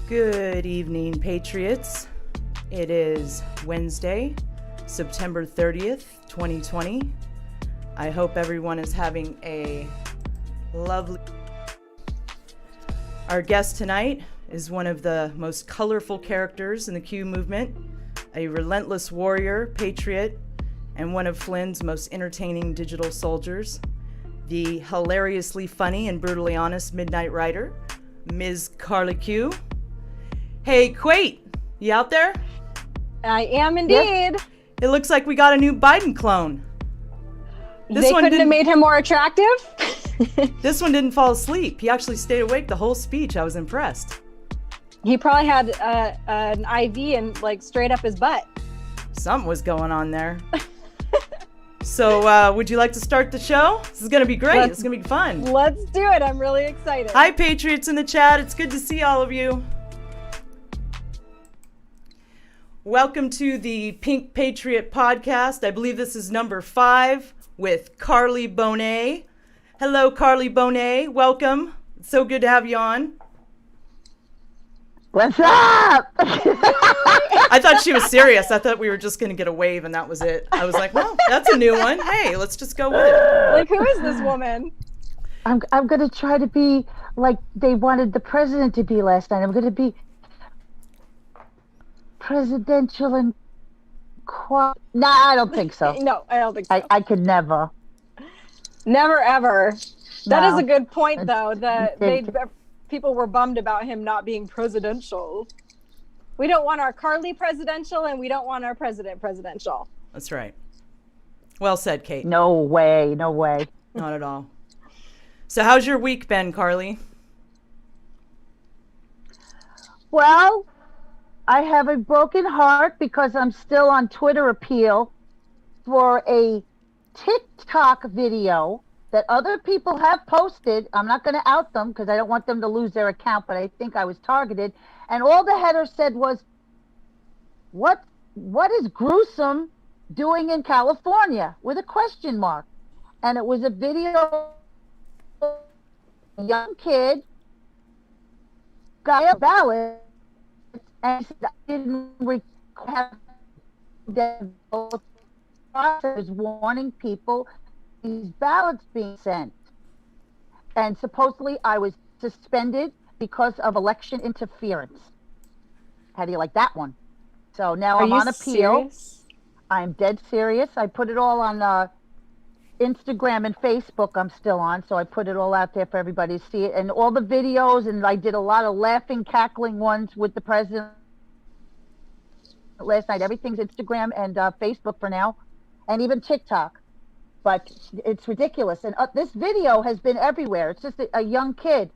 Good evening, Patriots. It is Wednesday, September 30th, 2020. I hope everyone is having a lovely... Our guest tonight is one of the most colorful characters in the Q movement, a relentless warrior, patriot, and one of Flynn's most entertaining digital soldiers, the hilariously funny and brutally honest Midnight Rider, Ms. Karli Q. Hey, Quate, you out there? I am indeed. Yep. It looks like we got a new Biden clone. They couldn't have made him more attractive? This one didn't fall asleep. He actually stayed awake the whole speech. I was impressed. He probably had an IV and like straight up his butt. Something was going on there. So would you like to start the show? This is going to be great. It's going to be fun. Let's do it. I'm really excited. Hi, Patriots in the chat. It's good to see all of you. Welcome to the Pink Patriot podcast. I believe this is number 5 with Karli Bonet. Hello, Karli Bonet. Welcome. It's so good to have you on. What's up? I thought she was serious. I thought we were just going to get a wave and that was it. I was like, well, that's a new one. Hey, let's just go with it. Like, who is this woman? I'm going to try to be like they wanted the president to be last night. I'm going to be presidential and No, I don't think so. No, I don't think so. I could never. Never, ever. That No. is a good point, though. That people were bummed about him not being presidential. We don't want our Karli presidential, and we don't want our president presidential. That's right. Well said, Kate. No way. No way. Not at all. So how's your week been, Karli? Well, I have a broken heart because I'm still on Twitter appeal for a TikTok video that other people have posted. I'm not going to out them because I don't want them to lose their account, but I think I was targeted. And all the header said was, what is gruesome doing in California? With a question mark. And it was a video of a young kid got a ballot and said, I didn't have the process warning people these ballots being sent. And supposedly I was suspended because of election interference. How do you like that one? So now I'm on appeal. Serious? I'm dead serious. I put it all on Instagram and Facebook I'm still on, so I put it all out there for everybody to see it. And all the videos, and I did a lot of laughing, cackling ones with the president last night. Everything's Instagram and Facebook for now, and even TikTok. But it's ridiculous. And this video has been everywhere. It's just a young kid.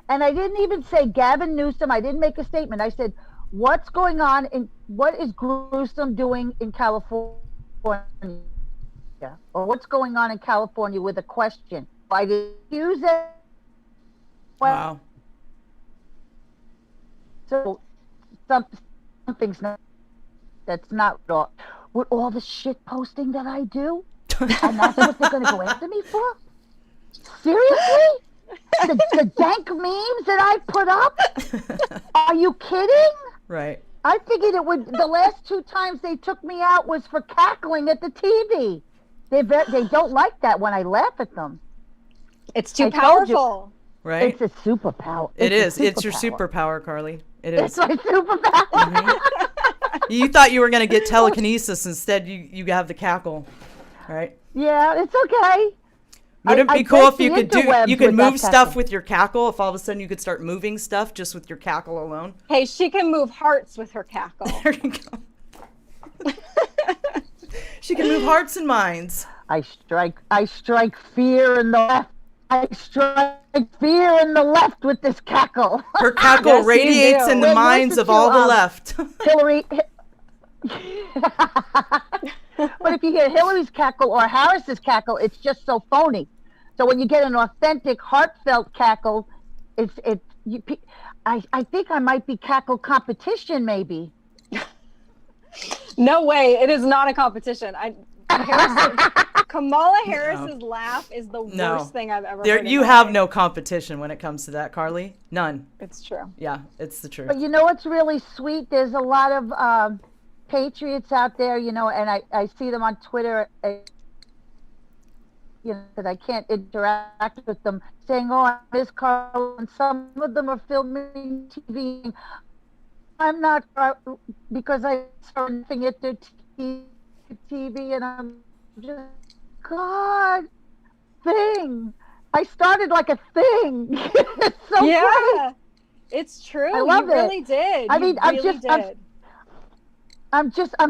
And I didn't even say Gavin Newsom. I didn't make a statement. I said, what's going on what is gruesome doing in California? Or what's going on in California with a question. I didn't use it. Wow. So something's not, that's not all. With all the shit posting that I do, and that's what they're going to go after me for? Seriously? The dank memes that I put up? Are you kidding? Right. I figured it would. The last 2 times they took me out was for cackling at the TV. They don't like that when I laugh at them. It's too powerful. Right. It's a superpower. It is. It's your superpower, Karli. It is. It's my superpower. Mm-hmm. You thought you were going to get telekinesis. Instead, you have the cackle. Right? Yeah, it's okay. Wouldn't it be cool if you could move stuff cackle with your cackle? If all of a sudden you could start moving stuff just with your cackle alone? Hey, she can move hearts with her cackle. There you go. She can move hearts and minds. I strike fear in the left. I strike fear in the left with this cackle. Her cackle Yes, radiates in the minds of all the left. Hillary. But if you hear Hillary's cackle or Harris's cackle, it's just so phony. So when you get an authentic, heartfelt cackle, I think I might be cackle competition, maybe. No way. It is not a competition. Kamala Harris's laugh is the No. worst thing I've ever There, heard. you have no competition when it comes to that, Karli. None. It's true. Yeah, it's the truth. But you know what's really sweet? There's a lot of patriots out there, you know, and I see them on Twitter, you know, that I can't interact with them, saying, "Oh, I miss Carl," and some of them are filming TV. I'm not, because I saw nothing at their TV, and I'm just, God, thing. I started like a thing. It's so great. It's true. I love you really did. I mean, I'm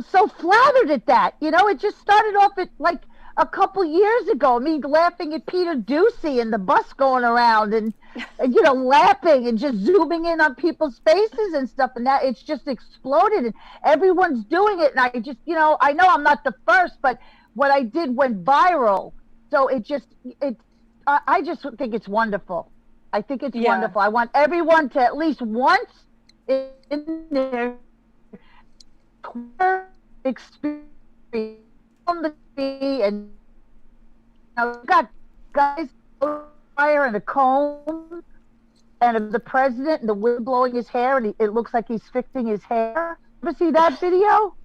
so flattered at that. You know, it just started off at like a couple years ago, me laughing at Peter Ducey and the bus going around and you know, laughing and just zooming in on people's faces and stuff. And that it's just exploded and everyone's doing it. And I just, you know I'm not the first, but what I did went viral. So I just think it's wonderful. I think it's wonderful. I want everyone to at least once in their experience on the TV, and we've got guys fire and a comb and the president and the wind blowing his hair, and it looks like he's fixing his hair. Ever see that video?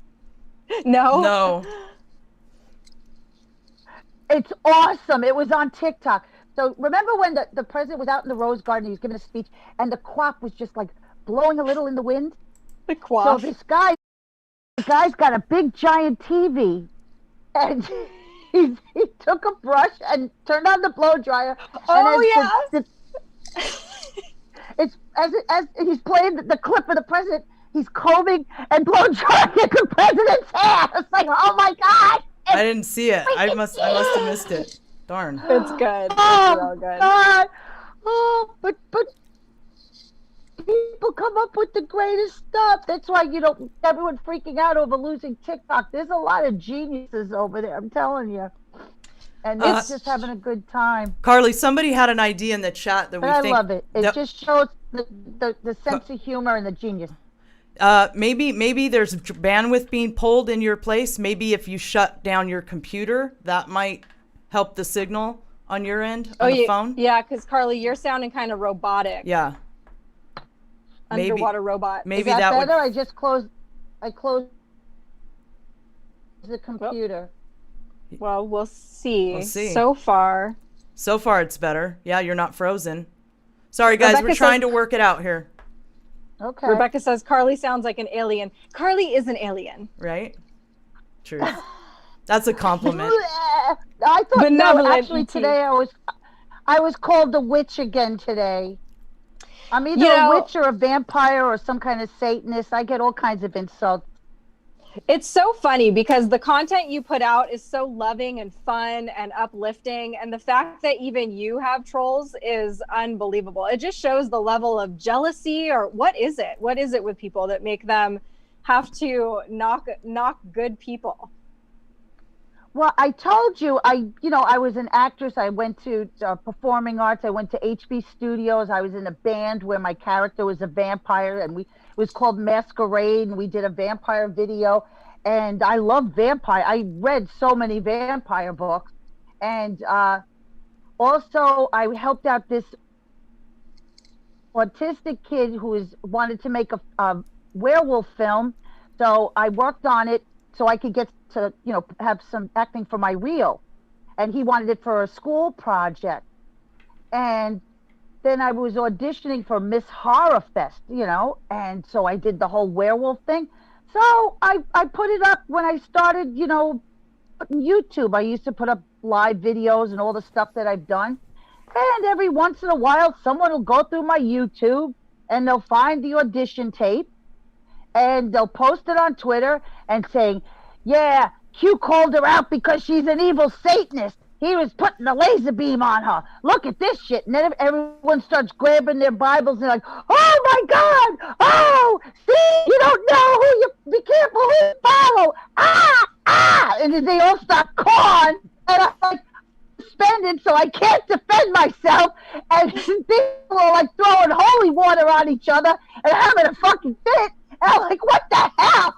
No. It's awesome. It was on TikTok. So remember when the president was out in the Rose Garden, he was giving a speech, and the quack was just like blowing a little in the wind? The quack. So the guy's got a big giant TV, and he took a brush and turned on the blow dryer. It's as he's playing the clip of the president, he's combing and blow drying the president's hair. It's like, oh my God! I didn't see it. I must have missed it. Darn. It's good. Oh, it's real good. God. Oh, but people come up with the greatest stuff. That's why, everyone's freaking out over losing TikTok. There's a lot of geniuses over there, I'm telling you. And they're just having a good time. Karli, somebody had an idea in the chat that I love it. It just shows the sense of humor and the genius. Maybe there's bandwidth being pulled in your place. Maybe if you shut down your computer, that might help the signal on your end on the phone. Yeah, because Karli, you're sounding kind of robotic. Yeah. Underwater robot. Maybe Is that better? would... I closed the computer. Well, we'll see. We'll see. So far it's better. Yeah, you're not frozen. Sorry, guys, we're trying to work it out here. Okay. Rebecca says Karli sounds like an alien. Karli is an alien. Right? True. That's a compliment. I thought Benevolent actually today I was called the witch again today. I'm either a witch or a vampire or some kind of Satanist. I get all kinds of insults. It's so funny because the content you put out is so loving and fun and uplifting. And the fact that even you have trolls is unbelievable. It just shows the level of jealousy, or what is it? What is it with people that make them have to knock good people? Well, I told you, I was an actress. I went to performing arts. I went to HB Studios. I was in a band where my character was a vampire, and it was called Masquerade, and we did a vampire video. And I love vampire. I read so many vampire books. And also, I helped out this autistic kid who wanted to make a werewolf film. So I worked on it so I could get to have some acting for my reel, and he wanted it for a school project. And then I was auditioning for Miss Horror Fest, and so I did the whole werewolf thing. So I put it up when I started, putting YouTube. I used to put up live videos and all the stuff that I've done, and every once in a while someone will go through my YouTube and they'll find the audition tape and they'll post it on Twitter and saying, yeah, Q called her out because she's an evil Satanist. He was putting a laser beam on her. Look at this shit. And then everyone starts grabbing their Bibles and they're like, oh my God. Oh, see, you don't know who you, be careful who you follow. And then they all start calling. And I'm like suspended, so I can't defend myself. And people are like throwing holy water on each other and having a fucking fit. And I'm like, what the hell?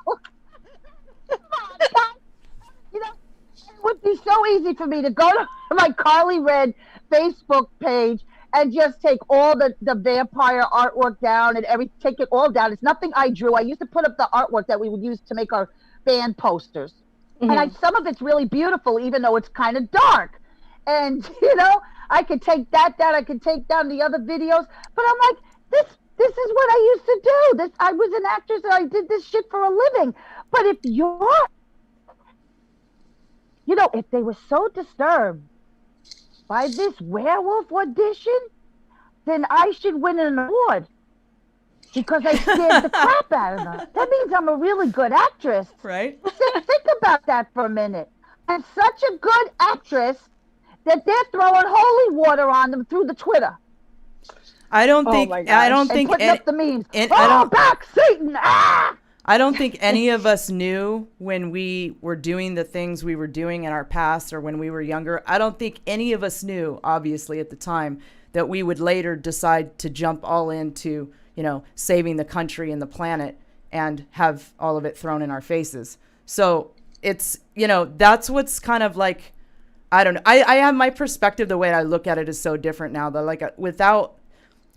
would be so easy for me to go to my Karli Red Facebook page and just take all the vampire artwork down and take it all down. It's nothing I drew. I used to put up the artwork that we would use to make our band posters. Mm-hmm. And some of it's really beautiful, even though it's kind of dark. And, I could take that down. I could take down the other videos. But I'm like, this is what I used to do. I was an actress and I did this shit for a living. But if if they were so disturbed by this werewolf audition, then I should win an award because I scared the crap out of them. That means I'm a really good actress. Right. Think about that for a minute. I'm such a good actress that they're throwing holy water on them through the Twitter. I don't think putting up the memes. Back Satan! Ah! I don't think any of us knew when we were doing the things we were doing in our past or when we were younger. I don't think any of us knew, obviously, at the time, that we would later decide to jump all into, saving the country and the planet and have all of it thrown in our faces. So it's, that's what's kind of like, I don't know. I have my perspective, the way I look at it is so different now. That like without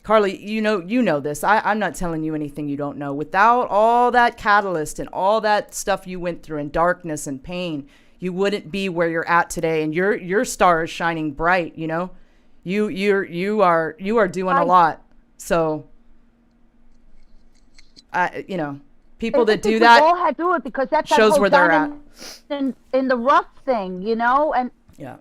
Karli, you know this. I'm not telling you anything you don't know. Without all that catalyst and all that stuff you went through and darkness and pain, you wouldn't be where you're at today. And your star is shining bright. You are doing a lot. So, people that do that, we all had to do it because that's shows where they're at. In the rough thing, and yeah.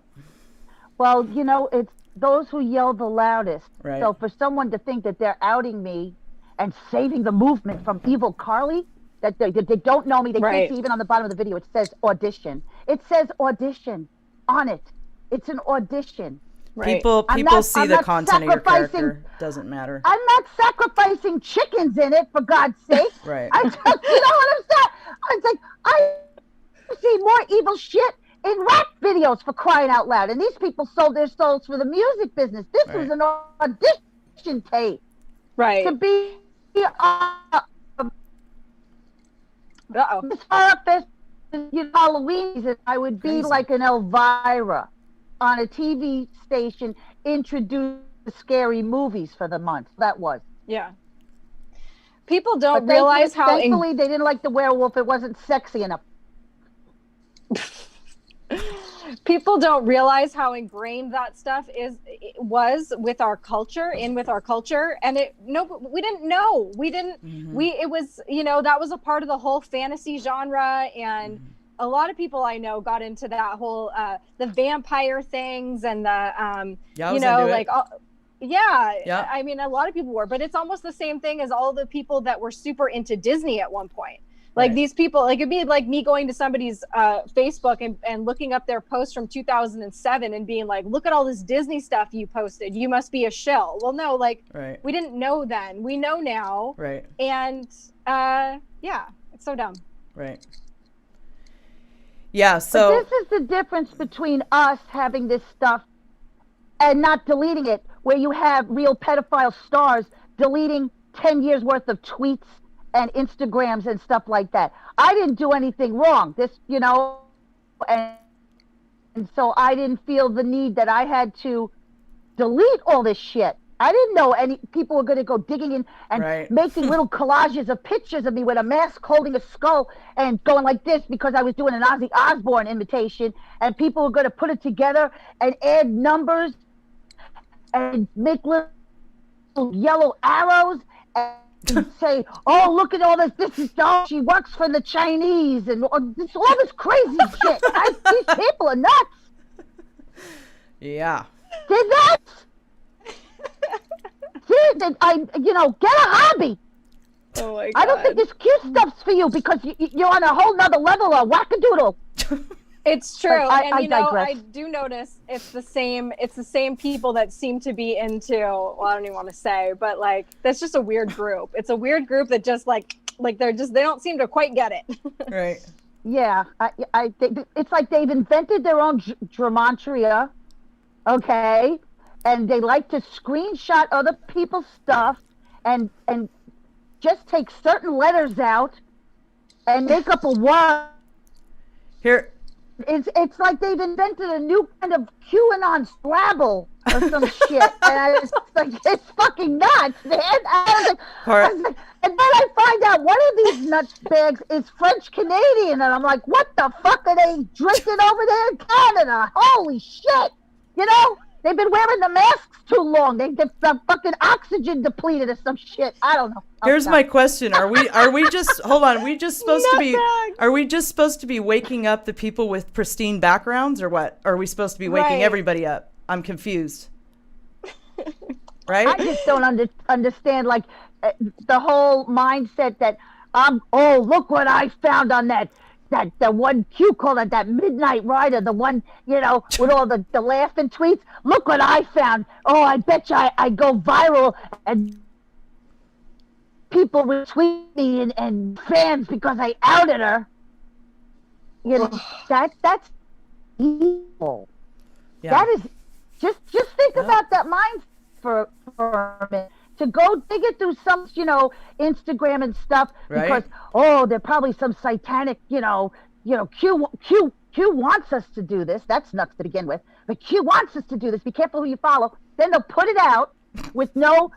Well, it's those who yell the loudest. Right. So for someone to think that they're outing me and saving the movement from evil Karli, that they don't know me, they can't see even on the bottom of the video, it says audition. It says audition on it. It's an audition. Right. People see the content of your character. Doesn't matter. I'm not sacrificing chickens in it, for God's sake. Right. You know what I'm saying? It's like, I see more evil shit in rap videos, for crying out loud. And these people sold their souls for the music business. This was an audition tape. Right. To be therapist, Halloween season, I would be like an Elvira on a TV station, introduce scary movies for the month. That was. Yeah. People don't realize how... Thankfully, they didn't like the werewolf. It wasn't sexy enough. People don't realize how ingrained that stuff was with our culture, and we didn't know. It was, that was a part of the whole fantasy genre, and a lot of people I know got into that whole the vampire things and the I mean, a lot of people were, but it's almost the same thing as all the people that were super into Disney at one point. Like these people, like it'd be like me going to somebody's Facebook and looking up their post from 2007 and being like, look at all this Disney stuff you posted. You must be a shill. Well, no, we didn't know then. We know now. Right. And it's so dumb. Right. Yeah. So but this is the difference between us having this stuff and not deleting it, where you have real pedophile stars deleting 10 years worth of tweets and Instagrams and stuff like that. I didn't do anything wrong. And so I didn't feel the need that I had to delete all this shit. I didn't know any people were going to go digging in and making little collages of pictures of me with a mask holding a skull and going like this because I was doing an Ozzy Osbourne imitation, and people were going to put it together and add numbers and make little yellow arrows and say, oh, look at all this. This is she works for the Chinese and all this crazy shit. These people are nuts. Yeah. They're nuts. Get a hobby. Oh my God. I don't think this cute stuff's for you because you're on a whole nother level of wackadoodle. It's true. I digress. do notice it's the same people that seem to be into, well, I don't even want to say, but that's just a weird group. It's a weird group that just they don't seem to quite get it. Right. Yeah. It's like they've invented their own gematria. Okay. And they like to screenshot other people's stuff and just take certain letters out and make up a word. Here, It's like they've invented a new kind of QAnon Scrabble or some shit. And I was like, it's fucking nuts, man. And then I find out one of these nutbags is French Canadian, and I'm like, what the fuck are they drinking over there in Canada? Holy shit! You know, they've been wearing the masks too long. They're fucking oxygen depleted or some shit. I don't know. Here's my question: Are we just hold on? Are we just supposed to be waking up the people with pristine backgrounds, or what? Or are we supposed to be waking everybody up? I'm confused. Right? I just don't understand, like, the whole mindset that oh, look what I found on that the one Q called it that Midnight Rider, the one, you know, with all the laughing tweets. Look what I found. Oh, I bet you I go viral and people retweet me and fans because I outed her. You know, that's evil. Yeah. That is just think about that mind for a minute. To go dig it through some, you know, Instagram and stuff, because they're probably some satanic, you know, Q wants us to do this. That's nuts to begin with. But Q wants us to do this. Be careful who you follow. Then they'll put it out with no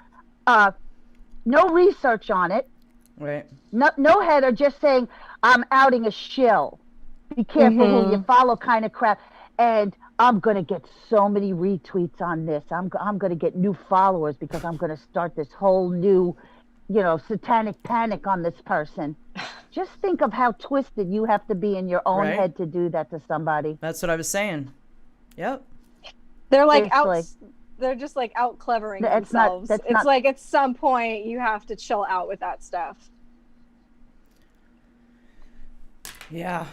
research on it. Right. No header, just saying I'm outing a shill. Be careful who you follow, kind of crap. And I'm going to get so many retweets on this. I'm going to get new followers because I'm going to start this whole new, you know, satanic panic on this person. Just think of how twisted you have to be in your own head to do that to somebody. That's what I was saying. Yep. They're like they're just like out clevering themselves. It's like at some point you have to chill out with that stuff. Yeah.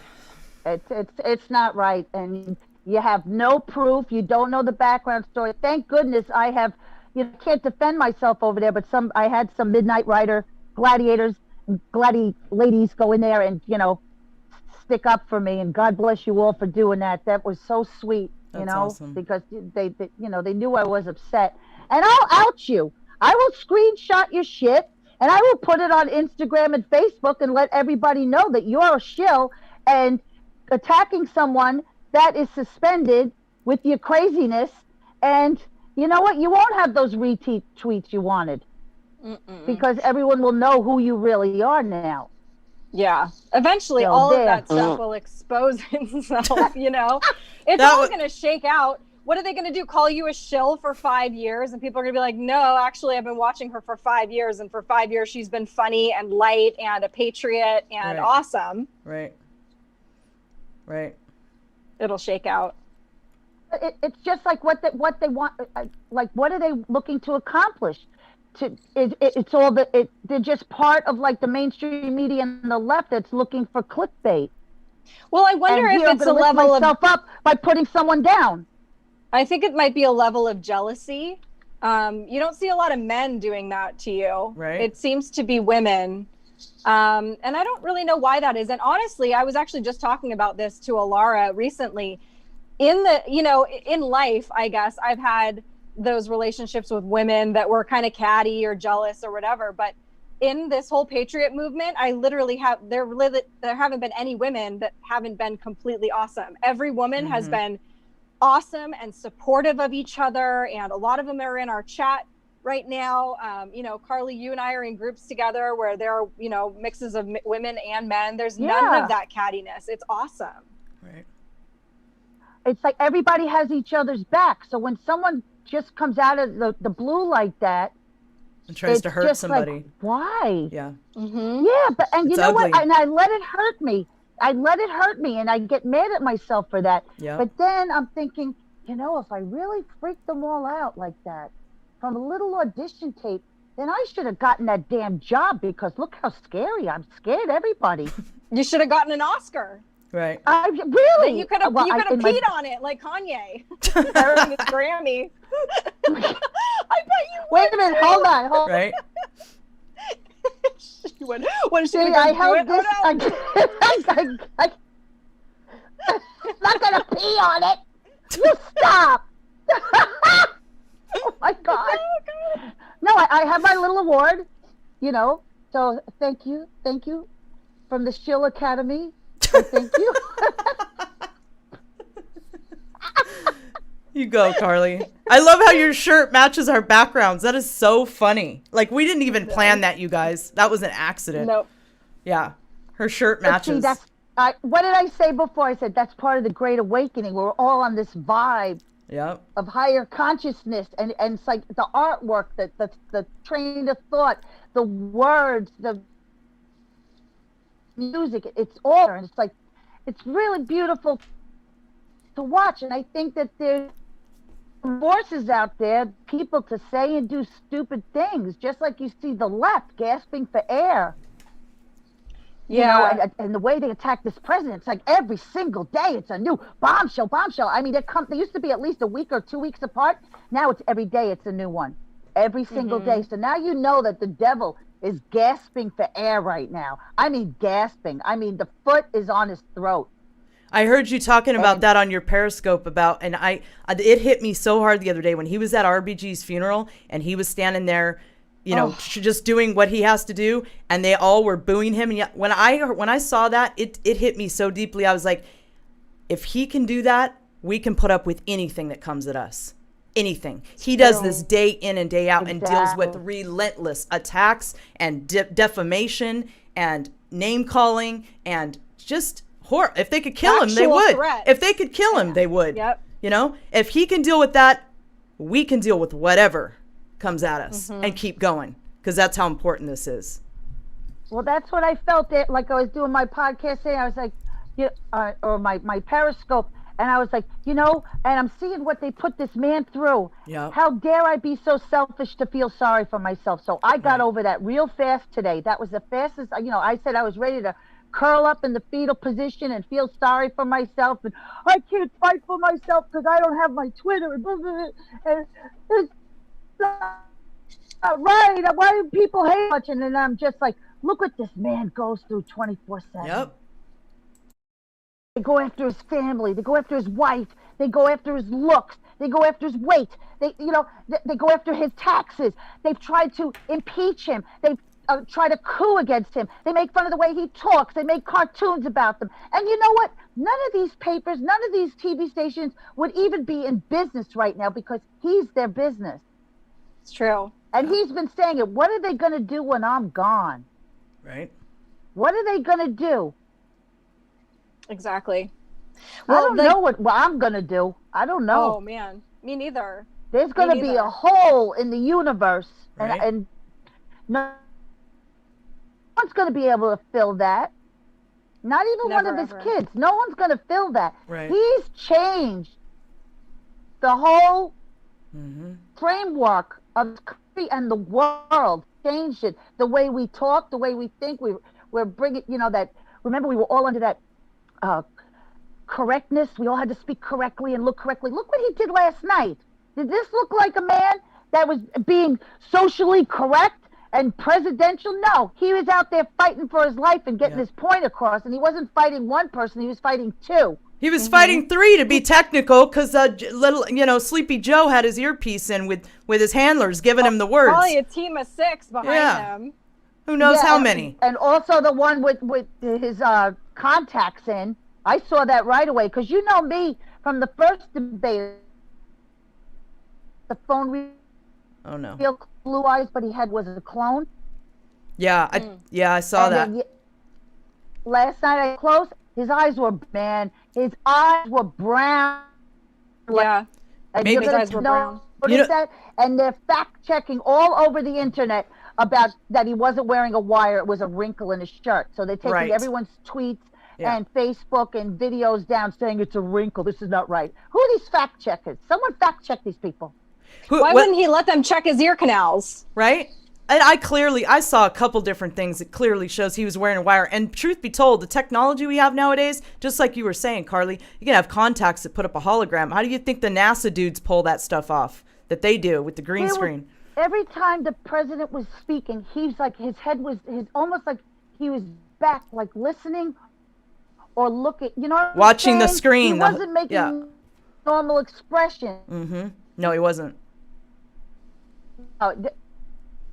It's not right. And you have no proof. You don't know the background story. Thank goodness I have, you know, can't defend myself over there, but I had some Midnight Rider gladiators, ladies go in there and, you know, stick up for me. And God bless you all for doing that. That was so sweet, you know, awesome. Because they, you know, they knew I was upset. And I'll out you. I will screenshot your shit and I will put it on Instagram and Facebook and let everybody know that you're a shill and attacking someone that is suspended with your craziness. And you know what? You won't have those retweets you wanted. Because everyone will know who you really are now. Yeah. Eventually, all of that stuff will expose itself, you know? It's all going to shake out. What are they going to do? Call you a shill for 5 years? And people are going to be like, no, actually, I've been watching her for 5 years. And for 5 years, she's been funny and light and a patriot and awesome. Right. It'll shake out. It's just like what they want. Like, what are they looking to accomplish? They're just part of like the mainstream media and the left that's looking for clickbait. Well, I wonder if it's a level of up by putting someone down. I think it might be a level of jealousy. You don't see a lot of men doing that to you. Right. It seems to be women. And I don't really know why that is. And honestly, I was actually just talking about this to Alara recently. In life, I guess I've had those relationships with women that were kind of catty or jealous or whatever. But in this whole Patriot movement, I literally there haven't been any women that haven't been completely awesome. Every woman has been awesome and supportive of each other. And a lot of them are in our chat right now. Karli, you and I are in groups together where there are, mixes of women and men. There's none of that cattiness. It's awesome. Right. It's like everybody has each other's back. So when someone just comes out of the blue like that and tries to hurt somebody, like, why? Yeah. Yeah, but you know ugly. What? And I let it hurt me. And I get mad at myself for that. Yeah. But then I'm thinking, if I really freaked them all out like that from a little audition tape, then I should have gotten that damn job, because look how scary. I'm scared everybody. You should have gotten an Oscar. Right. I really. Then you could have peed on it like Kanye during his Grammy. I bet you. Wait a minute. Hold on. Right. When she I held this. I'm not gonna pee on it. You stop. Oh my God. No, I have my little award. So thank you from the Shill Academy. Thank you. You go, Karli. I love how your shirt matches our backgrounds. That is so funny. Like, we didn't even plan that, you guys. That was an accident. Nope. Yeah. Her shirt But see, matches. that's what did I say before? I said that's part of the Great Awakening. We're all on this vibe Yep. of higher consciousness, and it's like the artwork, the train of thought, the words, the music. It's all, and it's like it's really beautiful to watch. And I think that there's forces out there, people to say and do stupid things, just like you see the left gasping for air. You know, and the way they attack this president, it's like every single day it's a new bombshell. I mean, they used to be at least a week or 2 weeks apart. Now it's every day it's a new one, every single day. So now you know that the devil is gasping for air right now. I mean, gasping. I mean, the foot is on his throat. I heard you talking about that on your Periscope and it hit me so hard the other day when he was at RBG's funeral and he was standing there, you know, just doing what he has to do, and they all were booing him. And when I saw that, it hit me so deeply. I was like, if he can do that, we can put up with anything that comes at us. Anything. He does this day in and day out and deals with relentless attacks and defamation and name calling and just horror. If they could kill him, they would. If they could kill him, they would. Yep. You know, if he can deal with that, we can deal with whatever comes at us and keep going, because that's how important this is. Well, that's what I felt it like. I was doing my podcast today. I was like, or my Periscope, and I was like, and I'm seeing what they put this man through. Yeah. How dare I be so selfish to feel sorry for myself? So I got over that real fast today. That was the fastest. I said I was ready to curl up in the fetal position and feel sorry for myself, and I can't fight for myself because I don't have my Twitter, and it's not right. Why do people hate much? And then I'm just like, look what this man goes through 24/7. Yep. They go after his family. They go after his wife. They go after his looks. They go after his weight. They go after his taxes. They've tried to impeach him. They've tried to coup against him. They make fun of the way he talks. They make cartoons about them. And you know what? None of these papers, none of these TV stations would even be in business right now because he's their business. It's true. And he's been saying it. What are they going to do when I'm gone? Right. What are they going to do? Exactly. I don't know what I'm going to do. I don't know. Oh, man. Me neither. There's going to be a hole in the universe. Right. And no one's going to be able to fill that. Not even one of his kids. No one's going to fill that. Right. He's changed the whole framework of the country and the world. Changed it. The way we talk, the way we think. We're bringing, that, remember we were all under that correctness. We all had to speak correctly and look correctly. Look what he did last night. Did this look like a man that was being socially correct and presidential? No, he was out there fighting for his life and getting his point across, and he wasn't fighting one person, he was fighting two. He was fighting three, to be technical, because little, Sleepy Joe had his earpiece in with his handlers giving him the words. Probably a team of 6 behind him. Who knows how many? And also the one with his contacts in. I saw that right away, because you know me from the first debate. The phone Oh no. real blue eyes, but he had was a clone. Yeah, I saw that. Then, last night I closed. His eyes were his eyes were brown. Yeah. And Maybe his eyes were brown. That? And they're fact checking all over the internet about that he wasn't wearing a wire. It was a wrinkle in his shirt. So they're taking everyone's tweets and Facebook and videos down saying it's a wrinkle. This is not right. Who are these fact checkers? Someone fact check these people. Why wouldn't he let them check his ear canals? Right? And I saw a couple different things that clearly shows he was wearing a wire. And truth be told, the technology we have nowadays, just like you were saying, Karli, you can have contacts that put up a hologram. How do you think the NASA dudes pull that stuff off that they do with the green screen? Every time the president was speaking, he's like, his head was almost like he was back, like listening or looking, watching the screen. He wasn't making normal expression. Mm-hmm. No, he wasn't.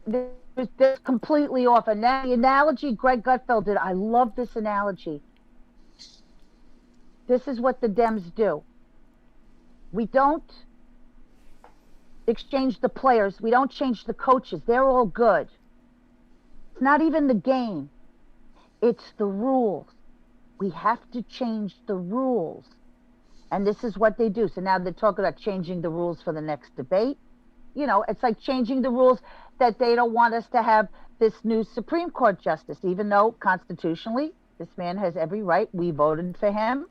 This completely off. And now the analogy Greg Gutfeld did, I love this analogy. This is what the Dems do. We don't exchange the players. We don't change the coaches. They're all good. It's not even the game. It's the rules. We have to change the rules. And this is what they do. So now they're talking about changing the rules for the next debate. You know, it's like changing the rules that they don't want us to have this new Supreme Court justice, even though constitutionally, this man has every right. We voted for him.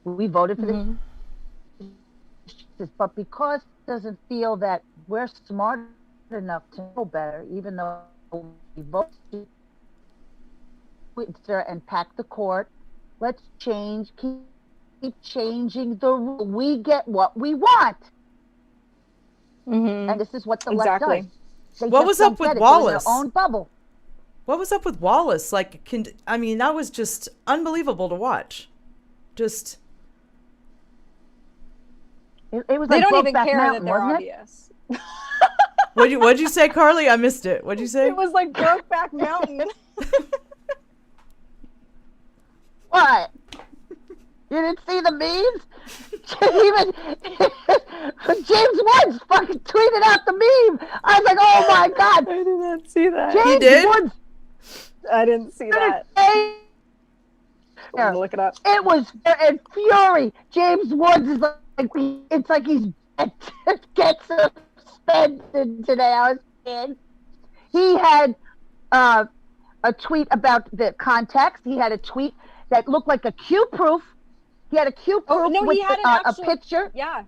We voted for this. But because it doesn't feel that we're smart enough to know better, even though we voted and pack the court, let's change, keep changing the rule. We get what we want. And this is what the left does. What was up with Wallace? Their own bubble. What was up with Wallace? Like, I mean, that was just unbelievable to watch. Just. It was they like don't even Brokeback care Mountain, that they're wasn't obvious. What'd you say, Karli? I missed it. What'd you say? It was like Brokeback Mountain. What? You didn't see the memes? Even James Woods fucking tweeted out the meme. I was like, oh my God. I did not see that. James He did? Woods. I didn't see that. Yeah. Look it up. It was in fury. James Woods is like, it's like he's gets suspended today. I was scared. He had a tweet about the context. He had a tweet that looked like a Q proof. He had a Q proof with a picture. Yeah.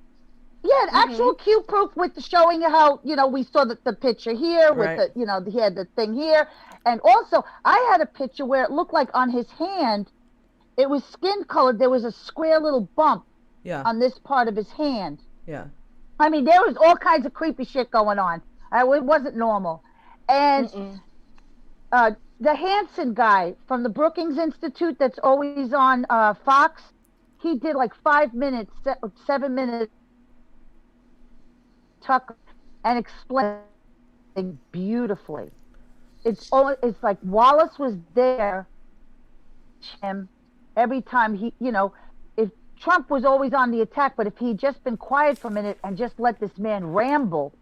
Yeah, an actual Q proof with showing you how, you know, we saw the picture here with the, you know, he had the thing here. And also, I had a picture where it looked like on his hand, it was skin colored. There was a square little bump on this part of his hand. Yeah. I mean, there was all kinds of creepy shit going on. It wasn't normal. And the Hansen guy from the Brookings Institute that's always on Fox, he did like 5 minutes, 7 minutes, Tucker, and explained beautifully. It's like Wallace was there, him, every time he, you know, if Trump was always on the attack, but if he'd just been quiet for a minute and just let this man ramble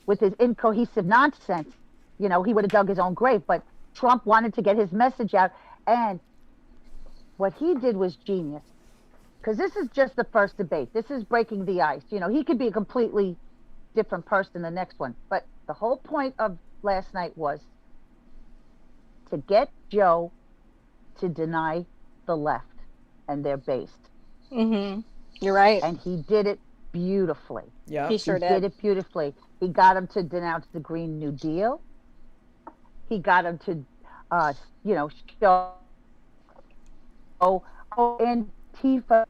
with his incohesive nonsense, you know, he would have dug his own grave. But Trump wanted to get his message out, and what he did was genius. Because this is just the first debate. This is breaking the ice. You know, he could be a completely different person the next one. But the whole point of last night was to get Joe to deny the left and their base. You're right. And he did it beautifully. Yeah, he sure did. He did it beautifully. He got him to denounce the Green New Deal. He got him to, you know, show Antifa.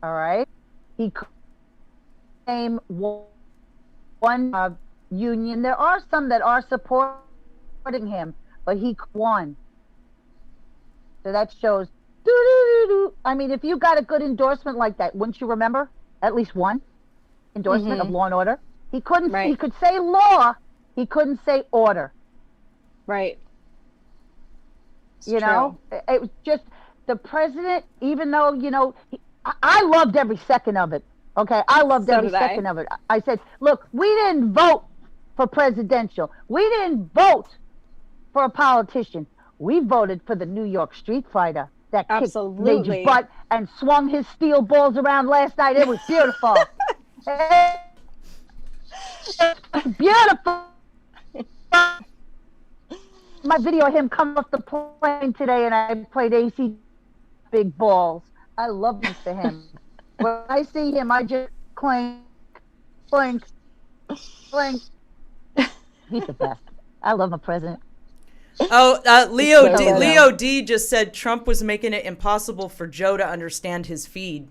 All right. He claimed one union. There are some that are supporting him, but he won. So that shows. I mean, if you got a good endorsement like that, wouldn't you remember at least one endorsement of Law and Order? He couldn't. He could say law. He couldn't say order. Right. You know, it was just the president, even though, you know, I loved every second of it. Okay. I loved every second of it. I said, look, we didn't vote for presidential. We didn't vote for a politician. We voted for the New York street fighter that kicked Major butt and swung his steel balls around last night. It was beautiful. It was beautiful. My video of him coming off the plane today, and I played AC Big Balls. I love him for him. When I see him, I just clink, clink, clink. He's the best. I love my president. Oh, Leo D just said Trump was making it impossible for Joe to understand his feed.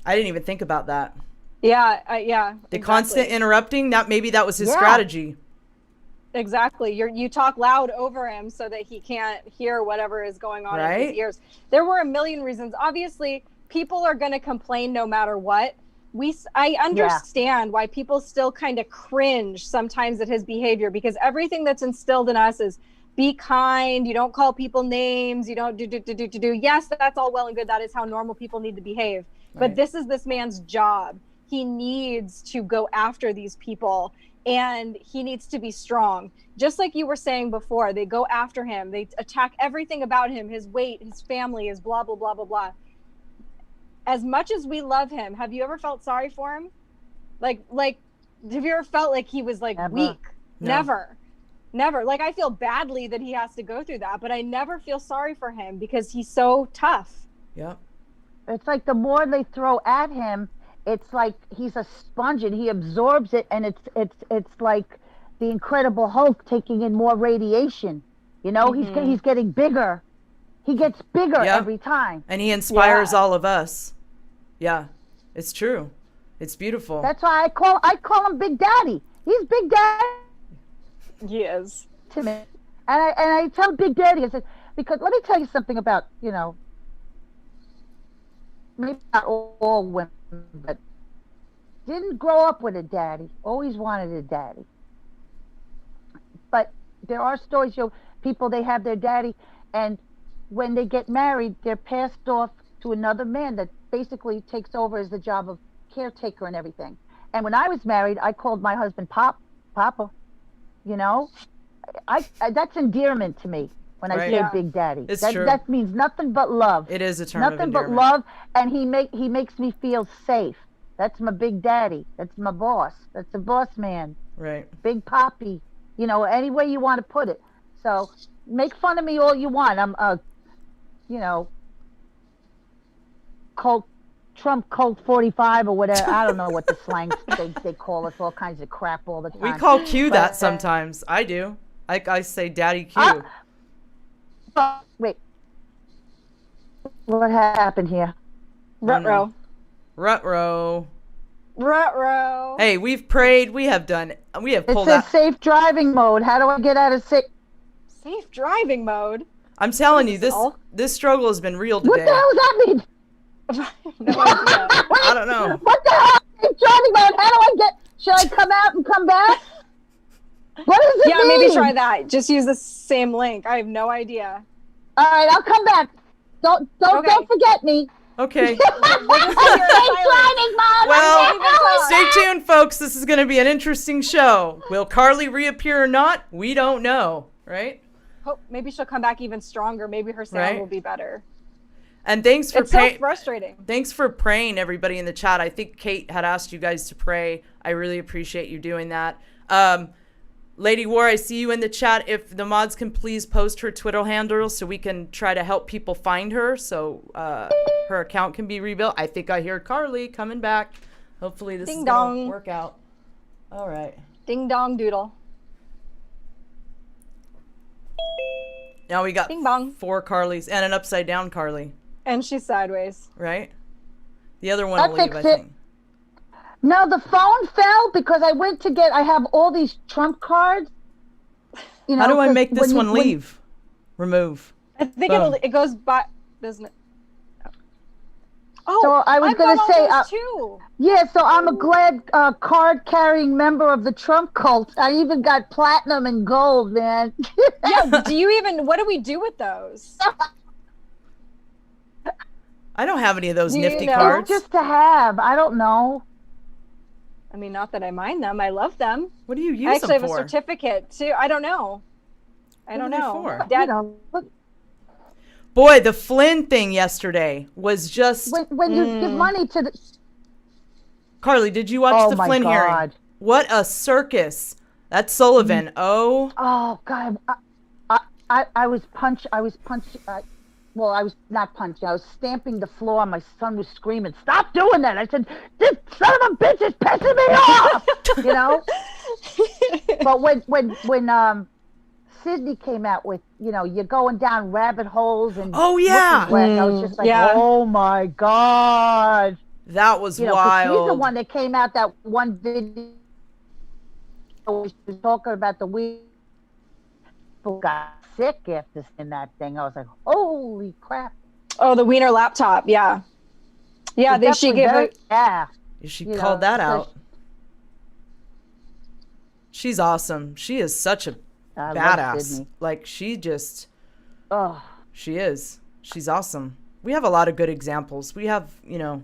I didn't even think about that. Yeah, The constant interrupting, maybe that was his strategy. Exactly. You talk loud over him so that he can't hear whatever is going on in his ears. There were a million reasons. Obviously, people are going to complain no matter what. I understand why people still kind of cringe sometimes at his behavior, because everything that's instilled in us is be kind. You don't call people names. You don't do. Yes, that's all well and good. That is how normal people need to behave. But this is this man's job. he needs to go after these people, and he needs to be strong. Just like you were saying before, they go after him, they attack everything about him, his weight, his family, his blah blah blah blah blah. As much as we love him, have you ever felt sorry for him? Like have you ever felt like he was like weak? No. Never. Like, I feel badly that he has to go through that, but I never feel sorry for him because he's so tough. Yep. It's like the more they throw at him, it's like he's a sponge and he absorbs it, and it's like the Incredible Hulk taking in more radiation. You know, he's getting bigger. He gets bigger every time. And he inspires all of us. Yeah. It's true. It's beautiful. That's why I call him Big Daddy. He's Big Daddy. He is. To me. And I tell Big Daddy, I said, because let me tell you something about, you know, maybe not all women, but didn't grow up with a daddy, always wanted a daddy. But there are stories, you know, people, they have their daddy, and when they get married, they're passed off to another man that basically takes over as the job of caretaker and everything. And when I was married, I called my husband Papa. You know, I that's endearment to me when I say Big Daddy. It's true. That means nothing but love. It is a term nothing of endearment. but love, and he makes me feel safe. That's my Big Daddy. That's my boss. That's the boss man. Right. Big Poppy. You know, any way you want to put it. So make fun of me all you want. I'm you know, Trump Colt 45 or whatever. I don't know what the slang they call us, all kinds of crap all the time. We call Q that sometimes. I do. I say Daddy Q. Wait. What happened here? Ruh-roh. Hey, we've prayed. We have pulled out. It says safe driving mode. How do I get out of safe driving mode? I'm telling you, this struggle has been real today. What the hell does that mean? No idea. I don't know. What the hell? Driving mode. How do I get? Should I come out and come back? What does it mean? Yeah, maybe try that. Just use the same link. I have no idea. All right, I'll come back. Don't forget me. Okay. Well, stay tuned, folks. This is going to be an interesting show. Will Karli reappear or not? We don't know, right? Hope maybe she'll come back even stronger. Maybe her sound will be better. And thanks for so frustrating. Thanks for praying, everybody in the chat. I think Kate had asked you guys to pray. I really appreciate you doing that. Lady War, I see you in the chat. If the mods can please post her Twitter handle so we can try to help people find her, so her account can be rebuilt. I think I hear Karli coming back. Hopefully this is going to work out. All right. Ding dong doodle. Now we got Ding bong. 4 Karlis and an upside down Karli. And she's sideways. Right? The other one will leave, I think. No, the phone fell because I have all these Trump cards. You know, how do I make this one leave? Remove. I think it goes by, doesn't it? Oh, so I was going to say, too. Yeah, so I'm a glad card-carrying member of the Trump cult. I even got platinum and gold, man. Yeah, what do we do with those? I don't have any of those nifty cards. Just to have. I don't know. I mean, not that I mind them. I love them. What do you use them for? I actually have a certificate, too. I don't know. I don't know. Dad, boy, the Flynn thing yesterday was just... When you give money to the... Karli, did you watch the Flynn hearing? What a circus. That's Sullivan. Oh, God. I was punched. Well, I was not punching. I was stamping the floor. My son was screaming, "Stop doing that!" I said, "This son of a bitch is pissing me off!" You know. But when Sydney came out with, you know, you're going down rabbit holes and I was just like, oh my God, that was wild. 'Cause she's the one that came out that one video. She was talking about the weed. People got sick after seeing that thing. I was like, holy crap. Oh, the Wiener laptop. Yeah. Yeah. She gave her. Yeah. She called that out. She's awesome. She is such a badass. Like, she just. Oh. She is. She's awesome. We have a lot of good examples. We have, you know.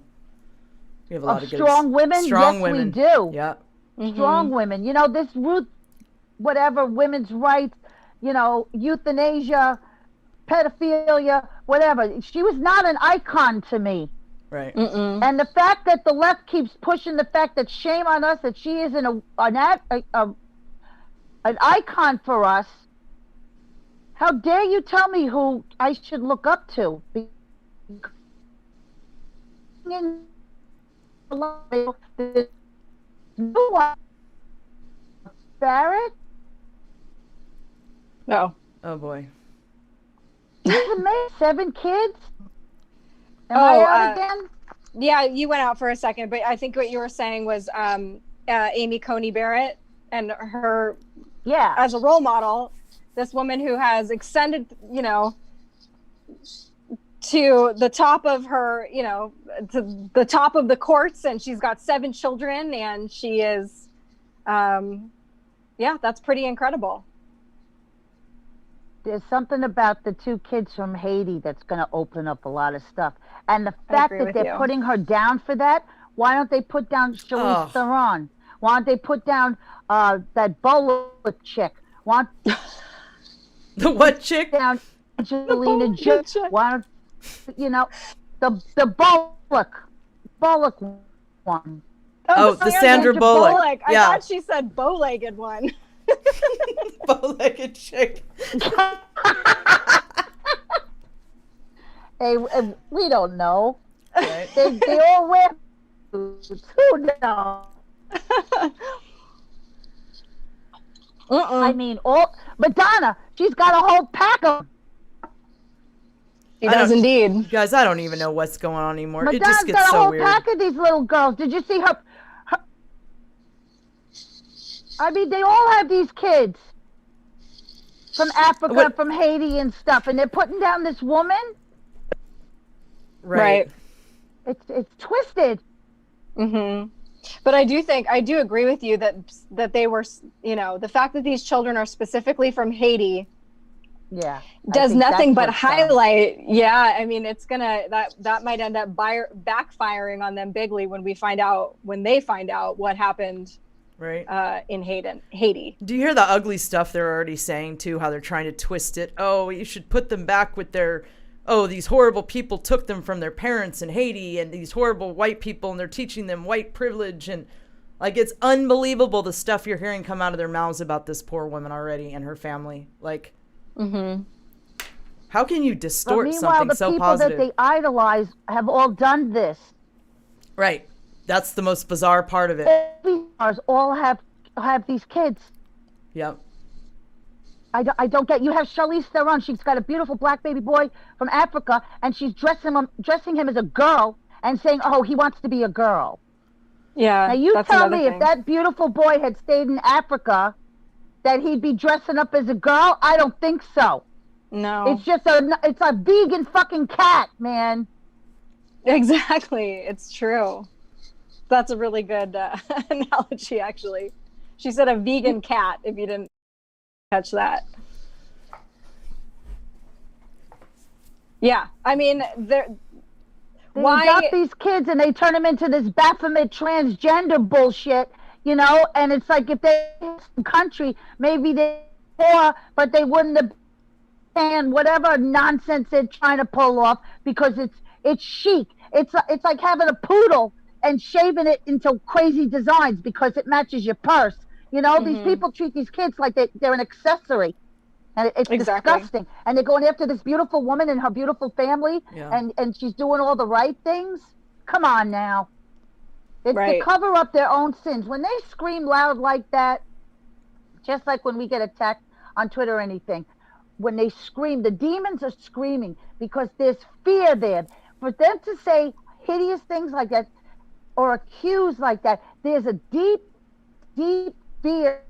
We have a lot of good strong women. Strong Yes, women. we do. Yeah. Strong women. You know, this Ruth, whatever, women's rights, you know, euthanasia, pedophilia, whatever. She was not an icon to me. Right. And the fact that the left keeps pushing the fact that shame on us that she isn't an icon for us. How dare you tell me who I should look up to? Barrett? Oh. Oh boy. He's amazing. 7 kids? Am I out again? Yeah, you went out for a second, but I think what you were saying was Amy Coney Barrett and her as a role model, this woman who has extended, you know, to the top of her, you know, to the top of the courts, and she's got 7 children, and she is, that's pretty incredible. There's something about the 2 kids from Haiti that's going to open up a lot of stuff. And the fact that they're putting her down for that, why don't they put down Charlize Theron? Why don't they put down that Bullock chick? The what chick? Down Angelina Jolie. Why don't, you know, the Bullock one. Oh, the Sandra Bullock. I thought she said bow-legged one. Bow-legged chick. Hey, we don't know. Right. They all wear boots. Who knows? I mean, Madonna, she's got a whole pack of them. She does indeed. Guys, I don't even know what's going on anymore. Madonna's it just gets got a so whole weird. pack of these little girls. Did you see her? I mean, they all have these kids from Africa, from Haiti and stuff, and they're putting down this woman. Right. It's twisted. But I do agree with you that they were, you know, the fact that these children are specifically from Haiti does nothing but highlight. Yeah, I mean, it's gonna that might end up backfiring on them bigly when they find out what happened in Haiti. Do you hear the ugly stuff they're already saying too, how they're trying to twist it? Oh, you should put them back with their these horrible people took them from their parents in Haiti, and these horrible white people, and they're teaching them white privilege. And like, it's unbelievable the stuff you're hearing come out of their mouths about this poor woman already and her family. Like, how can you distort something so positive? Meanwhile, the people that they idolize have all done this. Right. That's the most bizarre part of it. All have these kids. Yep. I don't get. You have Charlize Theron. She's got a beautiful black baby boy from Africa, and she's dressing him as a girl and saying, "Oh, he wants to be a girl." Yeah. Now you tell me if that beautiful boy had stayed in Africa, that he'd be dressing up as a girl? I don't think so. No. It's just it's a vegan fucking cat, man. Exactly. It's true. That's a really good analogy, actually. She said a vegan cat, if you didn't catch that. Yeah, I mean, they got these kids and they turn them into this Baphomet transgender bullshit, you know, and it's like if they country, maybe they but they wouldn't have and whatever nonsense they're trying to pull off, because it's chic. It's like having a poodle and shaving it into crazy designs because it matches your purse. You know, these people treat these kids like they're an accessory. And it's disgusting. And they're going after this beautiful woman and her beautiful family, and she's doing all the right things. Come on now. It's to cover up their own sins. When they scream loud like that, just like when we get attacked on Twitter or anything, when they scream, the demons are screaming because there's fear there. For them to say hideous things like that or accuse like that, there's a deep, deep fear,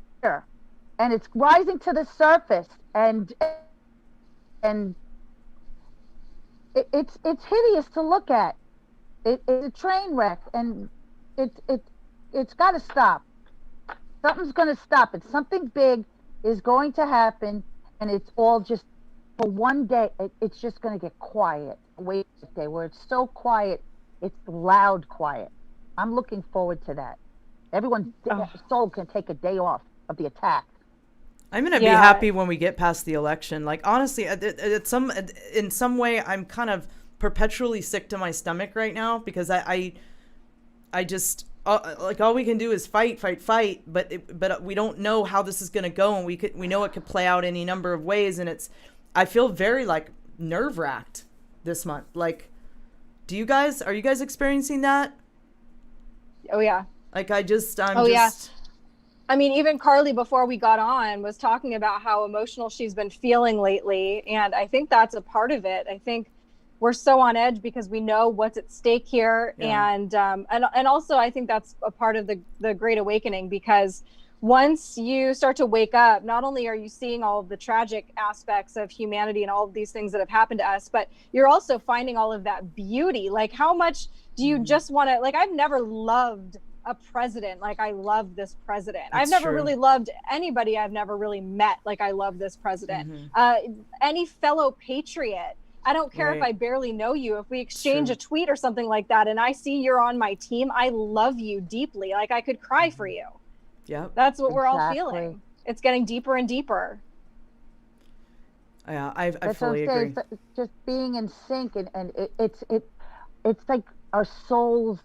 and it's rising to the surface, and it's hideous to look at. It's a train wreck, and it's got to stop. Something's going to stop it. Something big is going to happen, and it's all just for one day. It's just going to get quiet. Wait a day where it's so quiet, it's loud quiet. I'm looking forward to that. Everyone's soul can take a day off of the attack. I'm gonna be happy when we get past the election. Like honestly, in some way, I'm kind of perpetually sick to my stomach right now because I just like all we can do is fight, but we don't know how this is gonna go, and we know it could play out any number of ways, and I feel very like nerve-wracked this month. Like, are you guys experiencing that? Oh yeah. Like I'm just. Yeah. I mean, even Karli, before we got on, was talking about how emotional she's been feeling lately. And I think that's a part of it. I think we're so on edge because we know what's at stake here. Yeah. And also, I think that's a part of the Great Awakening, because once you start to wake up, not only are you seeing all of the tragic aspects of humanity and all of these things that have happened to us, but you're also finding all of that beauty. Like, how much do you just want to, like, I've never loved a president like I love this president. I've never really loved anybody I've never really met like I love this president. Any fellow patriot, I don't care if I barely know you, if we exchange a tweet or something like that and I see you're on my team, I love you deeply. Like I could cry for you. Yeah, that's what we're all feeling. It's getting deeper and deeper. Yeah, I fully agree. It's just being in sync, and it's like our souls,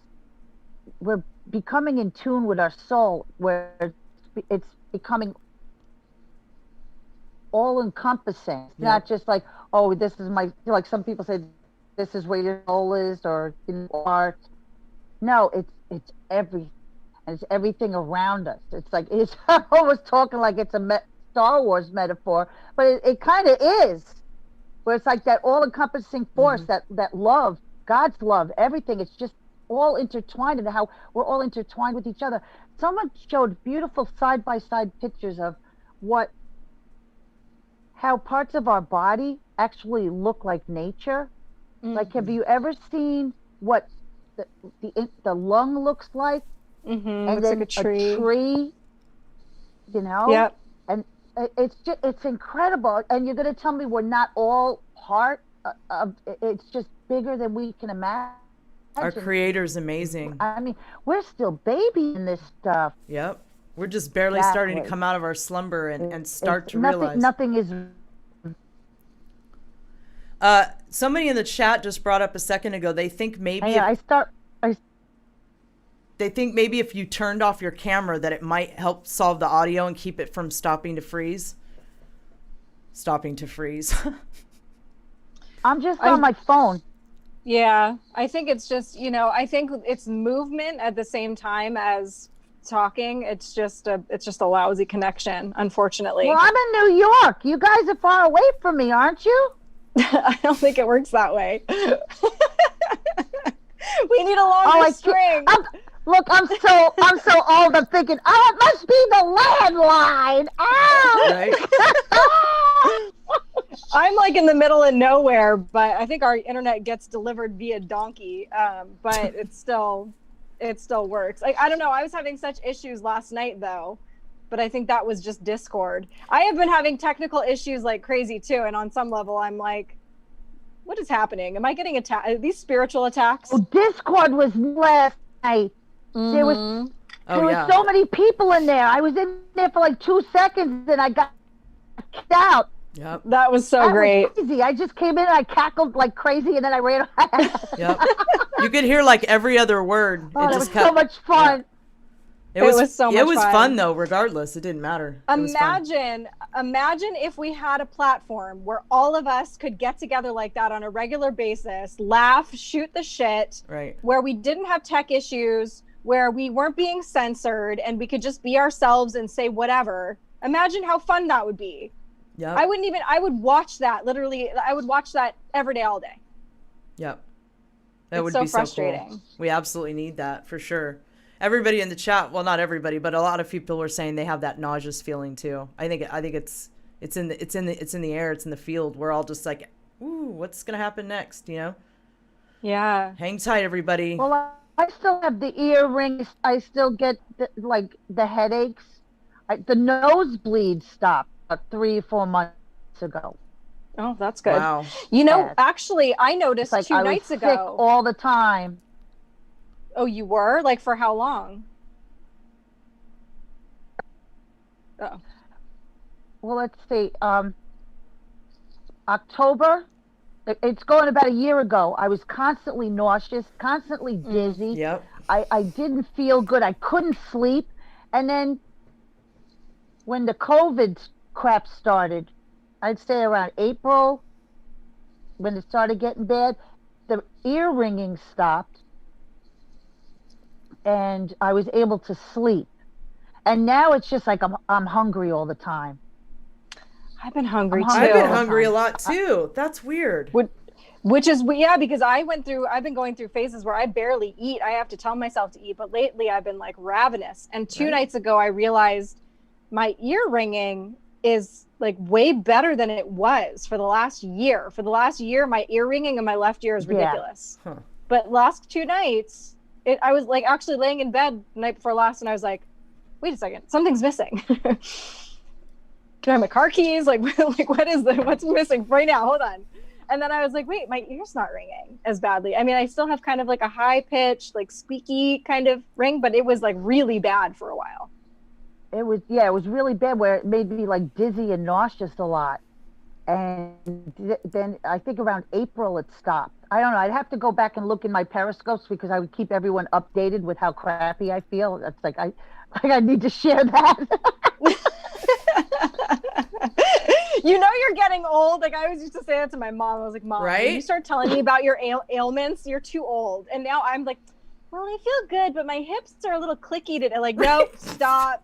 we're becoming in tune with our soul, where it's becoming all encompassing. It's not just like, oh, this is my, like some people say, this is where your soul is, or in art. No, it's everything. And it's everything around us. It's like, I was talking like it's a Star Wars metaphor, but it kind of is, where it's like that all-encompassing force, that love, God's love, everything. It's just all intertwined, and how we're all intertwined with each other. Someone showed beautiful side-by-side pictures of how parts of our body actually look like nature. Like, have you ever seen what the lung looks like? And looks then like a tree, you know? Yep. And it's incredible. And you're going to tell me we're not all part of, it's just bigger than we can imagine. Our creator's amazing. I mean, we're still baby in this stuff. Yep. We're just barely starting to come out of our slumber and start to realize. Nothing is. Somebody in the chat just brought up a second ago, they think maybe they think maybe if you turned off your camera that it might help solve the audio and keep it from stopping to freeze. I'm just on my phone. Yeah, I think it's just, I think it's movement at the same time as talking. It's just a lousy connection, unfortunately. Well, I'm in New York. You guys are far away from me, aren't you? I don't think it works that way. We need a longer string. Look, I'm so old. I'm thinking, it must be the landline. Right. I'm like in the middle of nowhere, but I think our internet gets delivered via donkey. But it still works. Like, I don't know. I was having such issues last night though, but I think that was just Discord. I have been having technical issues like crazy too, and on some level, I'm like, what is happening? Am I getting attacked? Are these spiritual attacks? Oh, Discord was last night. There was so many people in there. I was in there for like 2 seconds and I got kicked out. Yep. That was so great. Was crazy. I just came in and I cackled like crazy and then I ran away. Yep. You could hear like every other word. Oh, it was so much fun. Yeah. It was so much fun. It was fun though, regardless. It didn't matter. Imagine if we had a platform where all of us could get together like that on a regular basis, laugh, shoot the shit, right? Where we didn't have tech issues, where we weren't being censored, and we could just be ourselves and say whatever. Imagine how fun that would be. Yeah. I would watch that literally. I would watch that every day, all day. Yep. That would be frustrating. So cool. We absolutely need that for sure. Everybody in the chat, well, not everybody, but a lot of people are saying they have that nauseous feeling too. I think it's in the air, it's in the field. We're all just like, ooh, what's gonna happen next? Yeah. Hang tight, everybody. Well, I still have the earrings. I still get the headaches. The nosebleed stopped 3 or 4 months ago. Oh, that's good. Wow. Actually, I noticed 2 nights ago. Sick all the time. Oh, you were? Like for how long? Oh. Well, let's see. October. It's going about a year ago. I was constantly nauseous, constantly dizzy. Yep. I didn't feel good. I couldn't sleep. And then when the COVID crap started, I'd say around April, when it started getting bad, the ear ringing stopped and I was able to sleep. And now it's just like I'm hungry all the time. I've been hungry too. I've been hungry a lot too. That's weird. Which is, yeah, because I've been going through phases where I barely eat. I have to tell myself to eat, but lately I've been like ravenous. And two nights ago, I realized my ear ringing is like way better than it was for the last year. For the last year, my ear ringing in my left ear is ridiculous. Huh. But last 2 nights, I was like actually laying in bed the night before last, and I was like, wait a second, something's missing. Do I have my car keys? Like what's missing right now? Hold on. And then I was like, wait, my ear's not ringing as badly. I mean, I still have kind of like a high pitched, like squeaky kind of ring, but it was like really bad for a while. It was really bad where it made me like dizzy and nauseous a lot. And then I think around April it stopped. I don't know. I'd have to go back and look in my periscopes because I would keep everyone updated with how crappy I feel. It's like I need to share that. You know you're getting old. Like I always used to say that to my mom. I was like, Mom, when you start telling me about your ailments, you're too old. And now I'm like, well, I feel good, but my hips are a little clicky today. Like, nope, stop.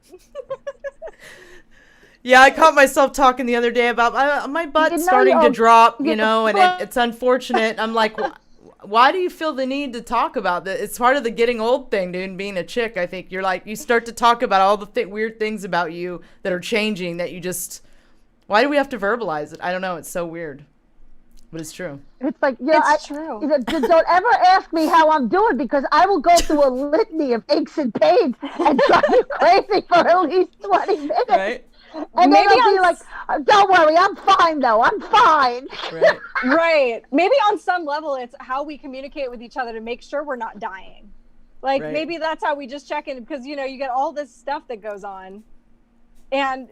Yeah, I caught myself talking the other day about my butt starting to drop, and it's unfortunate. I'm like, why do you feel the need to talk about that? It's part of the getting old thing, dude. Being a chick, I think you're like, you start to talk about all the weird things about you that are changing that you just, why do we have to verbalize it? I don't know. It's so weird, but it's true. It's like, it's true. Don't ever ask me how I'm doing because I will go through a litany of aches and pains and drive you crazy for at least 20 minutes. Right. And maybe I'll be like, don't worry, I'm fine though. I'm fine. Right. Right. Maybe on some level, it's how we communicate with each other to make sure we're not dying. Like maybe that's how we just check in because, you get all this stuff that goes on. And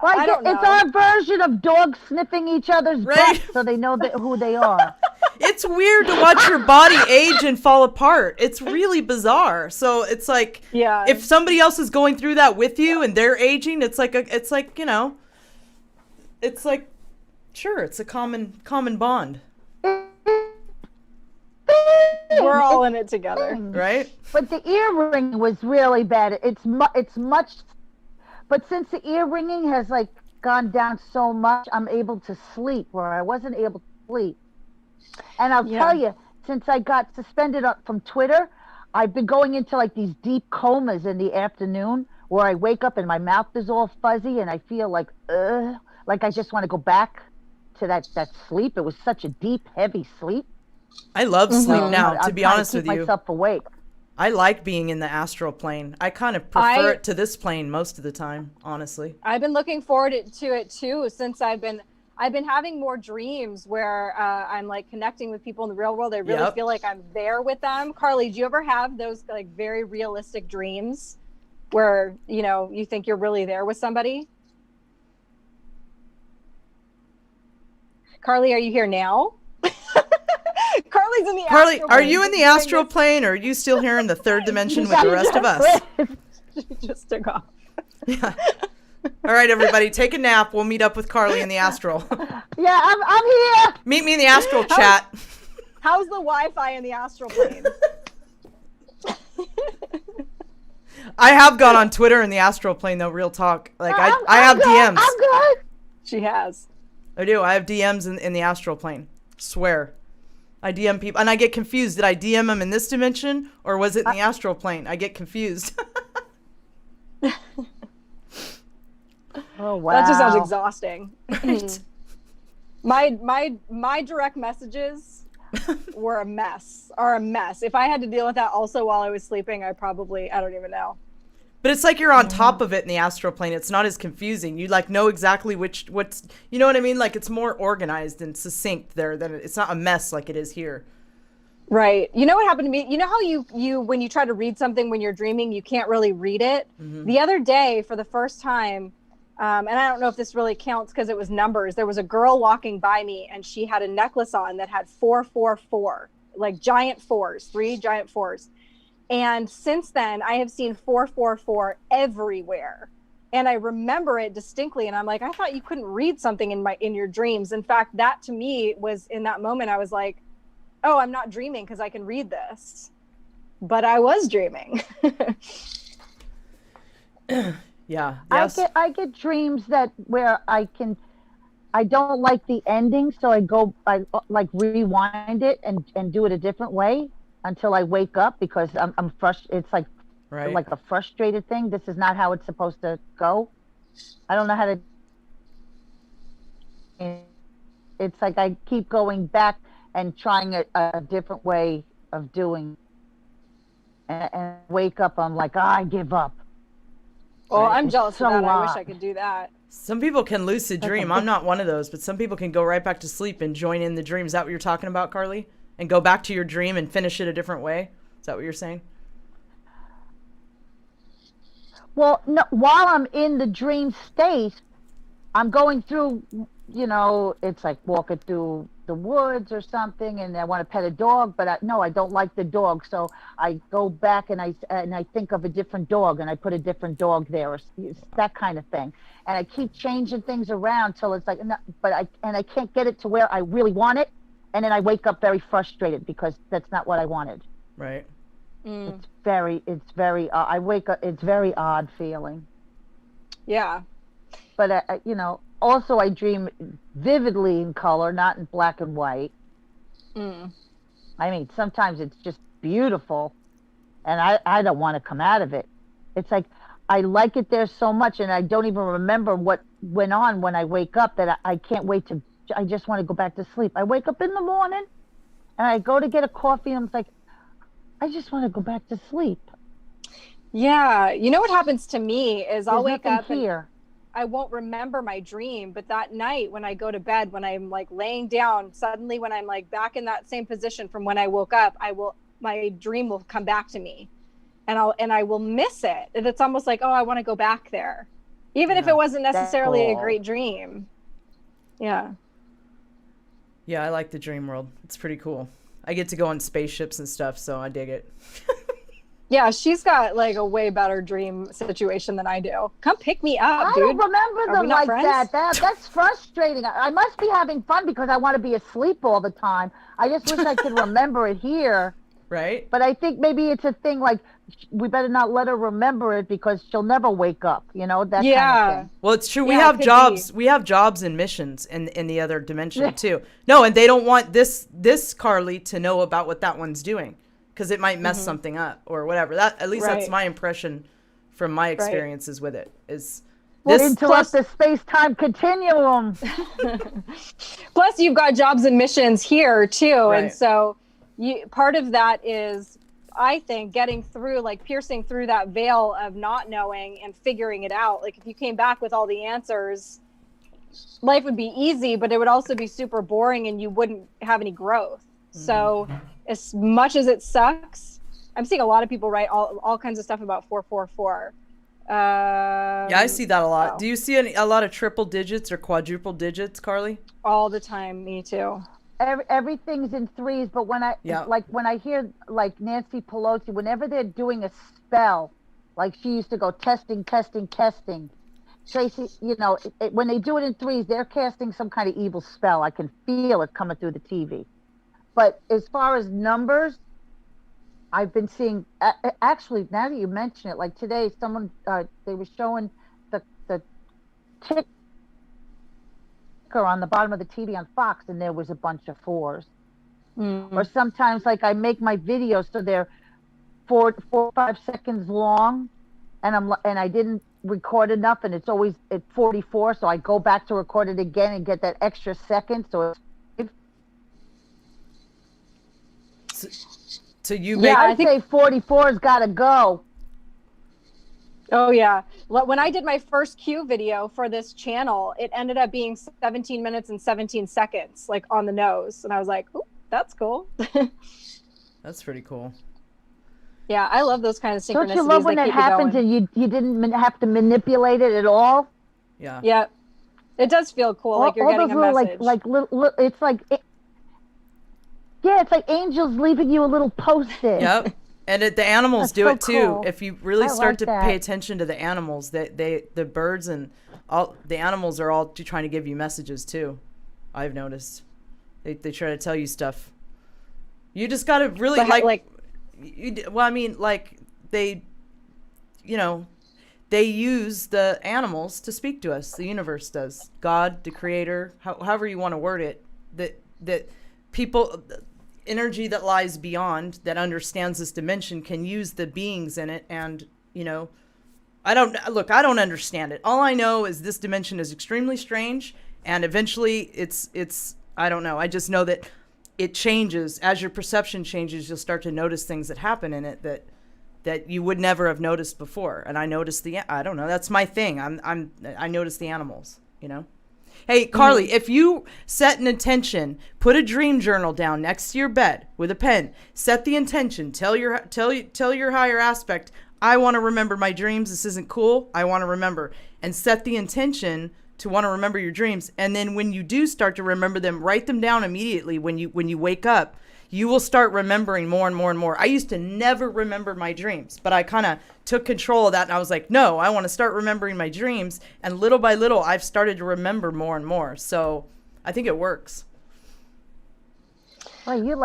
like I don't know. It's our version of dogs sniffing each other's butts so they know who they are. It's weird to watch your body age and fall apart. It's really bizarre. So it's like, if somebody else is going through that with you and they're aging, it's like, sure, it's a common bond. We're all in it together. Right? But the ear ringing was really bad. It's much, but since the ear ringing has like gone down so much, I'm able to sleep where I wasn't able to sleep. And I'll tell you, since I got suspended from Twitter, I've been going into like these deep comas in the afternoon where I wake up and my mouth is all fuzzy and I feel like I just want to go back to that sleep. It was such a deep, heavy sleep. I love sleep now, to be honest with you. Myself awake. I like being in the astral plane. I kind of prefer it to this plane most of the time, honestly. I've been looking forward to it too since I've been having more dreams where I'm like connecting with people in the real world. I really feel like I'm there with them. Karli, do you ever have those like very realistic dreams where, you think you're really there with somebody? Karli, are you here now? Karli's in the astral plane. Are you in the astral plane or are you still here in the third dimension with the rest of us? She just took off. Yeah. All right, everybody, take a nap. We'll meet up with Karli in the astral. Yeah, I'm here. Meet me in the astral chat. How's the Wi-Fi in the astral plane? I have gone on Twitter in the astral plane, though, real talk. Like, I have good. DMs. I'm good. She has. I do. I have DMs in the astral plane. Swear. I DM people, and I get confused. Did I DM them in this dimension, or was it in the astral plane? I get confused. Oh wow! That just sounds exhausting. Right. My direct messages were a mess. If I had to deal with that also while I was sleeping, I don't even know. But it's like you're on top of it in the astral plane. It's not as confusing. You like know exactly what's, you know what I mean? Like it's more organized and succinct there than it's not a mess like it is here. Right. You know what happened to me? You know how you when you try to read something when you're dreaming, you can't really read it? The other day, for the first time, and I don't know if this really counts because it was numbers, there was a girl walking by me and she had a necklace on that had 444, like giant fours, 3 giant fours. And since then, I have seen 444 everywhere. And I remember it distinctly. And I'm like, I thought you couldn't read something in your dreams. In fact, that to me was, in that moment, I was like, oh, I'm not dreaming because I can read this. But I was dreaming. Yeah. Yes. I get dreams that where I don't like the ending, so I like rewind it and do it a different way until I wake up because I'm frustrated. It's Right. like a frustrated thing. This is not how it's supposed to go. I don't know how to. It's like I keep going back and trying a different way of doing, and wake up. I'm like, I give up. Oh, Right. I'm jealous so of that. I wish odd. I could do that. Some people can lucid dream. I'm not one of those, but some people can go right back to sleep and join in the dream. Is that what you're talking about, Karli? And go back to your dream and finish it a different way? Is that what you're saying? Well, no, while I'm in the dream state, I'm going through, it's like walking through the woods or something, and I want to pet a dog, but no, I don't like the dog, so I go back and I think of a different dog, and I put a different dog there, or that kind of thing, and I keep changing things around till it's like, no, but I can't get it to where I really want it, and then I wake up very frustrated because that's not what I wanted. Right. It's very. I wake up. It's very odd feeling. Yeah. But also I dream vividly in color, not in black and white. I mean, sometimes it's just beautiful, and I don't want to come out of it. It's like I like it there so much, and I don't even remember what went on when I wake up that I can't wait to. I just want to go back to sleep. I wake up in the morning, and I go to get a coffee, and I'm like, I just want to go back to sleep. Yeah. You know what happens to me is I'll wake up here. I won't remember my dream, but that night when I go to bed, when I'm like laying down, suddenly when I'm like back in that same position from when I woke up, my dream will come back to me, and I will miss it. And it's almost like, oh, I want to go back there, even if it wasn't necessarily a great dream. Yeah. Yeah, I like the dream world. It's pretty cool. I get to go on spaceships and stuff, so I dig it. Yeah, she's got like a way better dream situation than I do. Come pick me up, dude. I don't remember them like friends? That's frustrating. I must be having fun because I want to be asleep all the time. I just wish I could remember it here. Right. But I think maybe it's a thing like we better not let her remember it because she'll never wake up. That kind of thing. Well, it's true. Yeah, We have jobs. We have jobs and missions in the other dimension too. No, and they don't want this Karli to know about what that one's doing because it might mess something up or whatever. That at least that's my impression from my experiences with it. Is this interrupt the space-time continuum? Plus, you've got jobs and missions here too, and so part of that is, I think, getting through, like piercing through that veil of not knowing and figuring it out. Like if you came back with all the answers, life would be easy, but it would also be super boring and you wouldn't have any growth. So as much as it sucks, I'm seeing a lot of people write all kinds of stuff about 444. Yeah, I see that a lot. Do you see a lot of triple digits or quadruple digits, Karli? All the time. Me too. Everything's in threes, but when I hear like Nancy Pelosi, whenever they're doing a spell, like she used to go testing, Tracy, when they do it in threes, they're casting some kind of evil spell. I can feel it coming through the TV. But as far as numbers, I've been seeing, actually, now that you mention it, like today, someone, they were showing the ticker on the bottom of the TV on Fox, and there was a bunch of fours. Or sometimes, like, I make my videos so they're 4 or 5 seconds long, and I didn't record enough, and it's always at 44, so I go back to record it again and get that extra second, so it's... So you make... I say 44's got to go. Oh, yeah. When I did my first Q video for this channel, it ended up being 17 minutes and 17 seconds, like on the nose. And I was like, oh, that's cool. That's pretty cool. Yeah, I love those kind of synchronicities. Don't you love when that happens and you didn't have to manipulate it at all? Yeah. Yeah. It does feel cool, like you're getting a message. Like little, it's like, yeah, it's like angels leaving you a little post-it. Yep. And the animals do it too. Cool. If you really start to pay attention to the animals, the birds and all the animals are all trying to give you messages too. I've noticed. They try to tell you stuff. You just gotta really they use the animals to speak to us. The universe does. God, the creator, however you want to word it, that people, energy that lies beyond, that understands this dimension, can use the beings in it. And, I don't understand it. All I know is this dimension is extremely strange. And eventually it's I don't know. I just know that it changes. As your perception changes, you'll start to notice things that happen in it that you would never have noticed before. And I noticed I don't know, that's my thing. I notice the animals, Hey, Karli, if you set an intention, put a dream journal down next to your bed with a pen, set the intention, tell your higher aspect, I want to remember my dreams. This isn't cool. I want to remember, and set the intention to want to remember your dreams. And then when you do start to remember them, write them down immediately. When you wake up, you will start remembering more and more and more. I used to never remember my dreams, but I kind of took control of that. And I was like, no, I want to start remembering my dreams. And little by little, I've started to remember more and more. So I think it works. Well, you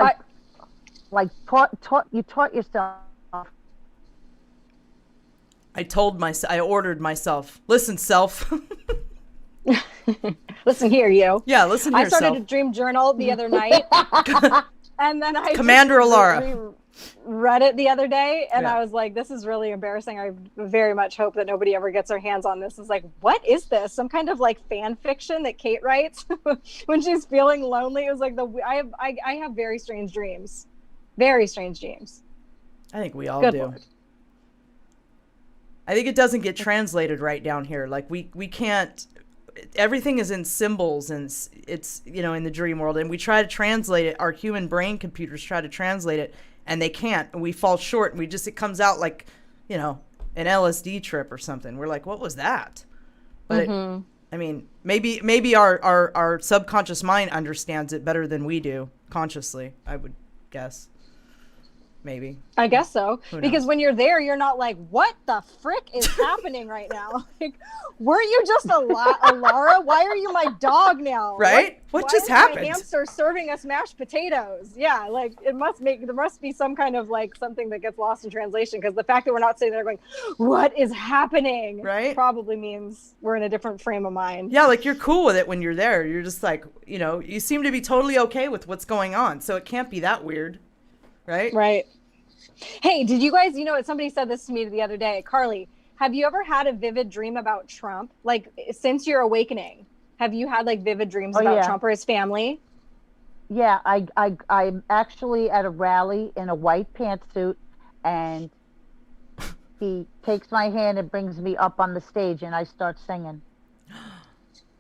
taught yourself. I ordered myself. Listen, self. Listen here, you. Yeah, listen here, I started self. a dream journal the other night. And then I Commander Alara read it the other day, and I was like, this is really embarrassing. I very much hope that nobody ever gets their hands on this. It's like, what is this? Some kind of like fan fiction that Kate writes when she's feeling lonely. It was like I have very strange dreams. Very strange dreams. I think we all Good do. Lord. I think it doesn't get translated right down here. Like we can't, everything is in symbols, and it's in the dream world, and we try to translate it. Our human brain computers try to translate it, and they can't, and we fall short, and it comes out like an LSD trip or something. We're like, what was that? But maybe our subconscious mind understands it better than we do consciously, I would guess. Maybe. I guess so. Because when you're there, you're not like, what the frick is happening right now? Like, weren't you just Alara? Why are you my dog now? Right? What just happened? My hamster serving us mashed potatoes. Yeah, like there must be some kind of like something that gets lost in translation, because the fact that we're not sitting there going, what is happening? Right? Probably means we're in a different frame of mind. Yeah, like you're cool with it when you're there. You're just like, you seem to be totally okay with what's going on. So it can't be that weird. Right? Right. Hey, did you guys, somebody said this to me the other day, Karli, have you ever had a vivid dream about Trump? Like, since your awakening, have you had like vivid dreams about Trump or his family? Yeah, I'm actually at a rally in a white pantsuit, and he takes my hand and brings me up on the stage, and I start singing.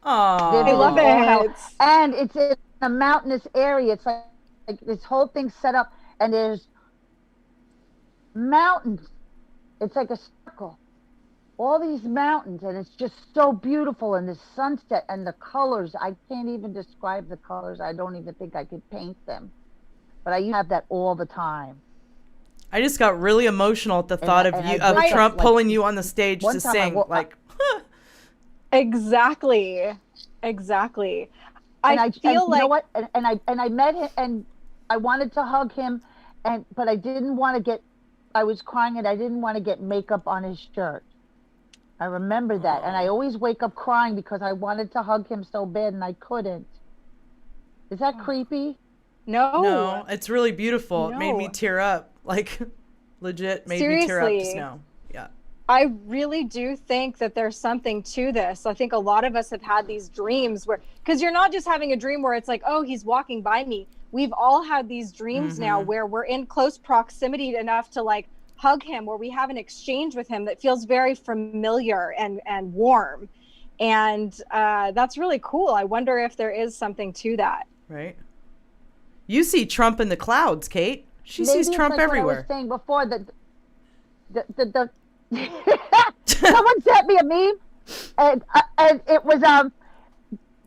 Oh, I love it. And it's in a mountainous area. It's like this whole thing set up, and there's mountains. It's like a circle, all these mountains, and it's just so beautiful. And the sunset and the colors, I can't even describe the colors. I don't even think I could paint them, but I used to have that all the time. I just got really emotional at the thought of Trump pulling you on the stage to sing. Exactly. I feel like, you know what? And I met him, and I wanted to hug him, but I didn't want to get. I was crying, and I didn't want to get makeup on his shirt. I remember that, and I always wake up crying because I wanted to hug him so bad, and I couldn't. Is that creepy? No, it's really beautiful. No. It made me tear up, like legit made Seriously. me tear up just now. Yeah. I really do think that there's something to this. I think a lot of us have had these dreams because you're not just having a dream where it's like, oh, he's walking by me. We've all had these dreams now where we're in close proximity enough to like hug him, where we have an exchange with him that feels very familiar and warm. And that's really cool. I wonder if there is something to that. Right. You see Trump in the clouds, Kate. She maybe sees it's Trump like what I everywhere. was saying before, the someone sent me a meme, and it was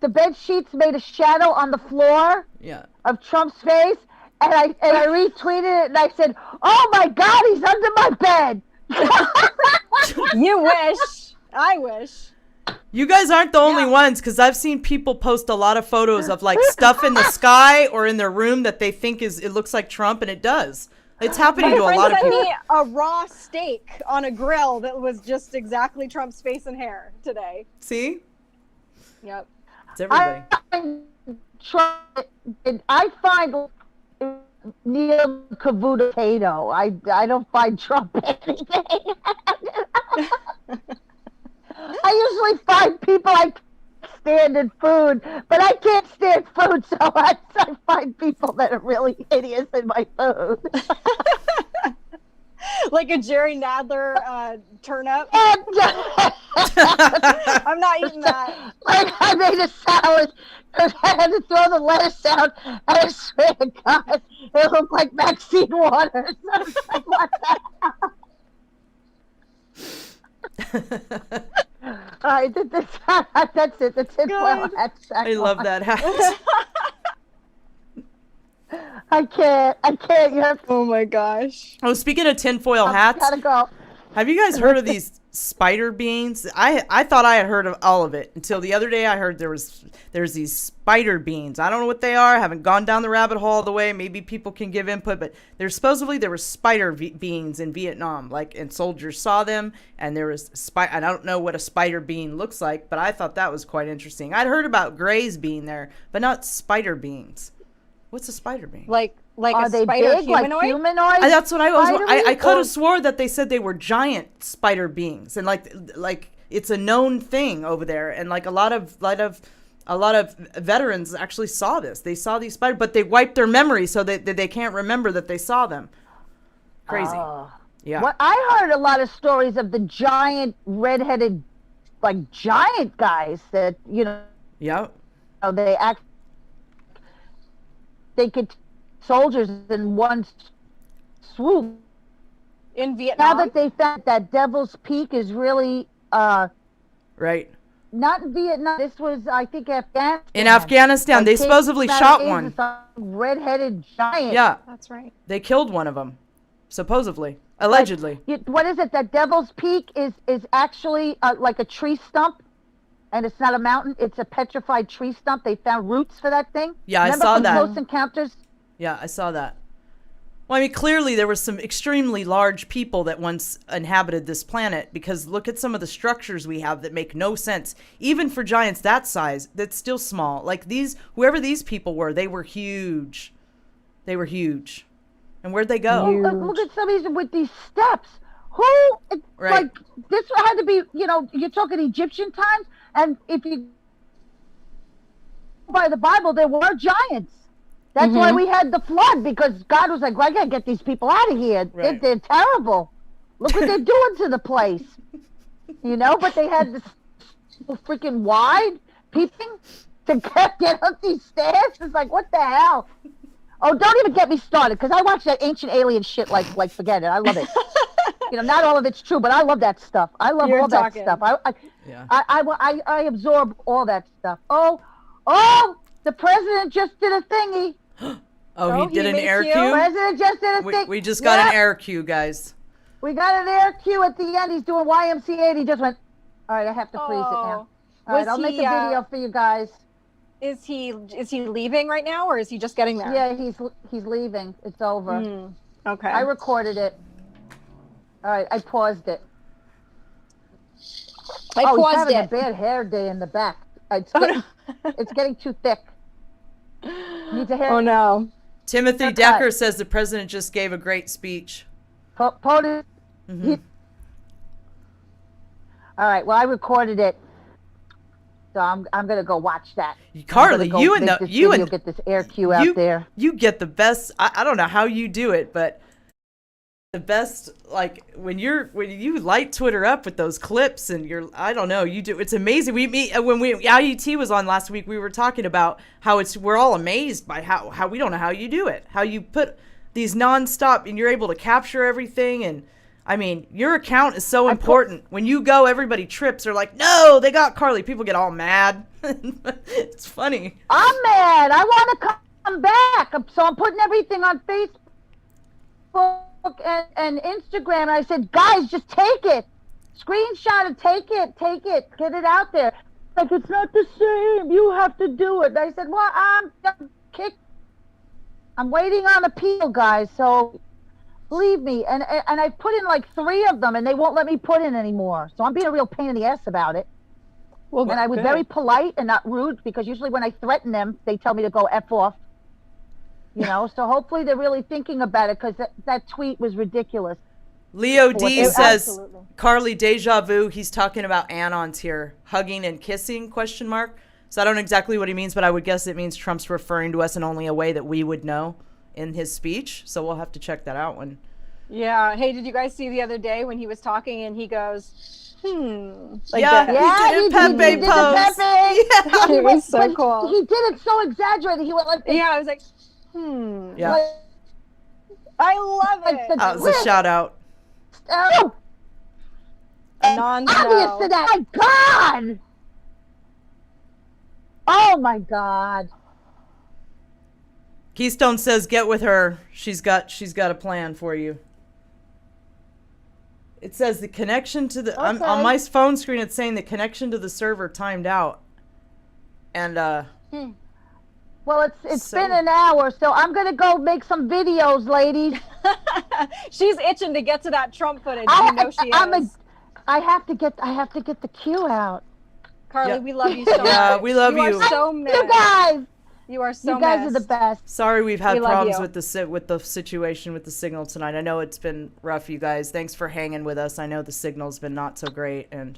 the bed sheets made a shadow on the floor Yeah. of Trump's face, and I retweeted it, and I said, "Oh my God, he's under my bed." You wish. I wish. You guys aren't the only Yeah. ones, because I've seen people post a lot of photos of like stuff in the sky or in their room that they think it looks like Trump, and it does. It's happening My to a friend lot of sent people. me a raw steak on a grill that was just exactly Trump's face and hair today. See? Yep. It's everybody. I find Neil Cavuto potato. I don't find Trump anything. I usually find people I can't stand in food, but I can't stand food, so I find people that are really idiots in my food. Like a Jerry Nadler turnip. And, I'm not eating that. like I made a salad, and I had to throw the lettuce out, and I swear to God, it looked like Maxine Waters. I was like, what the hell? All right, that's it. The tinfoil hat. I love that hat. I can't. You have to. Oh my gosh. Oh, speaking of tinfoil hats, Gotta go. have you guys heard of these spider beans? I thought I had heard of all of it until the other day. I heard there's these spider beans. I don't know what they are. I haven't gone down the rabbit hole all the way. Maybe people can give input, but there were spider beans in Vietnam, and soldiers saw them, and there was I don't know what a spider bean looks like, but I thought that was quite interesting. I'd heard about Gray's bean there, but not spider beans. What's a spider bean? Like Are a they spider big, humanoid? like humanoid? That's what I was. I could or- have swore that they said they were giant spider beings, and like it's a known thing over there, and like a lot of veterans actually saw this. They saw these spiders, but they wiped their memory so that they can't remember that they saw them. Crazy. Yeah. Well, I heard a lot of stories of the giant redheaded, like giant guys that Yeah. they could soldiers in one swoop. In Now Vietnam? that they found that Devil's Peak is really Right. not in Vietnam. This was, I think, Afghanistan. In Afghanistan, Like, they came supposedly out of shot Asia, one. some redheaded giant. Yeah. That's right. They killed one of them, supposedly, allegedly. What is it? That Devil's Peak is actually like a tree stump, and it's not a mountain. It's a petrified tree stump. They found roots for that thing. Yeah, I Remember saw from that. Close Encounters? Yeah, I saw that. Well, I mean, clearly there were some extremely large people that once inhabited this planet, because look at some of the structures we have that make no sense. Even for giants that size, that's still small. Like whoever these people were, they were huge. They were huge. And where'd they go? Look at some of these with these steps. Who, Right. like, this had to be, you're talking Egyptian times, and if you by the Bible, there were giants. That's why we had the flood, because God was like, I gotta get these people out of here. Right. They're terrible. Look what they're doing to the place. But they had this freaking wide peeping to get up these stairs. It's like, what the hell? Oh, don't even get me started, because I watch that ancient alien shit like forget it. I love it. Not all of it's true, but I love that stuff. I love You're all talking. that stuff. Yeah. I absorb all that stuff. Oh, the president just did a thingy. Oh, he did an made air Q? cue? President just did a thing. We just got an air cue, guys. We got an air cue at the end. He's doing YMCA, and he just went, all right, I have to freeze it now. All right, Was I'll make he, a video for you guys. Is he leaving right now, or is he just getting there? Yeah, he's leaving. It's over. Okay. I recorded it. All right, I paused it. I He's paused having a it. bad hair day in the back. It's getting too thick. Needs a hair. Oh no. Timothy Haircut. Decker says the president just gave a great speech. POTUS. All right. Well, I recorded it, so I'm gonna go watch that. Carly, you and get this air cue out there. You get the best. I don't know how you do it, but the best, like when you light Twitter up with those clips, and I don't know, you do. It's amazing. When IUT was on last week, we were talking about how we're all amazed by how we don't know how you do it. How you put these nonstop, and you're able to capture everything. And I mean, your account is so important. When you go, everybody trips. They're like, no, they got Karli. People get all mad. It's funny. I'm mad. I want to come back. So I'm putting everything on Facebook and Instagram. And I said, guys, just take it. Screenshot it. Take it. Get it out there. Like, it's not the same. You have to do it. And I said, well, I'm waiting on appeal, guys. So believe me. And I put in like 3 of them, and they won't let me put in anymore. So I'm being a real pain in the ass about it. Well, and I was very polite and not rude, because usually when I threaten them, they tell me to go F off. You know, so hopefully they're really thinking about it, because that tweet was ridiculous. Leo D says, absolutely. Karli, deja vu. He's talking about anons here. Hugging and kissing, question mark. So I don't know exactly what he means, but I would guess it means Trump's referring to us in only a way that we would know in his speech. So we'll have to check that out when. Yeah. Hey, did you guys see the other day when he was talking and he goes, like yeah, that? he did a Pepe pose. Yeah. It was so cool. He did it so exaggerated. He went like this. Yeah, I was like, Yeah. Like, I love it. That was a shout out. Oh, obvious to that. My God. Oh my God. Keystone says, get with her. She's got a plan for you. It says the connection to the on my phone screen. It's saying the connection to the server timed out. And well, it's been an hour, so I'm gonna go make some videos, ladies. She's itching to get to that Trump footage. You know she is. I have to get the Q out. Karli, we love you so much. Yeah, we love you. You are so mad. You guys. You are so You guys messed. are the best. Sorry we've had We love problems you. with the situation with the signal tonight. I know it's been rough, you guys. Thanks for hanging with us. I know the signal's been not so great. And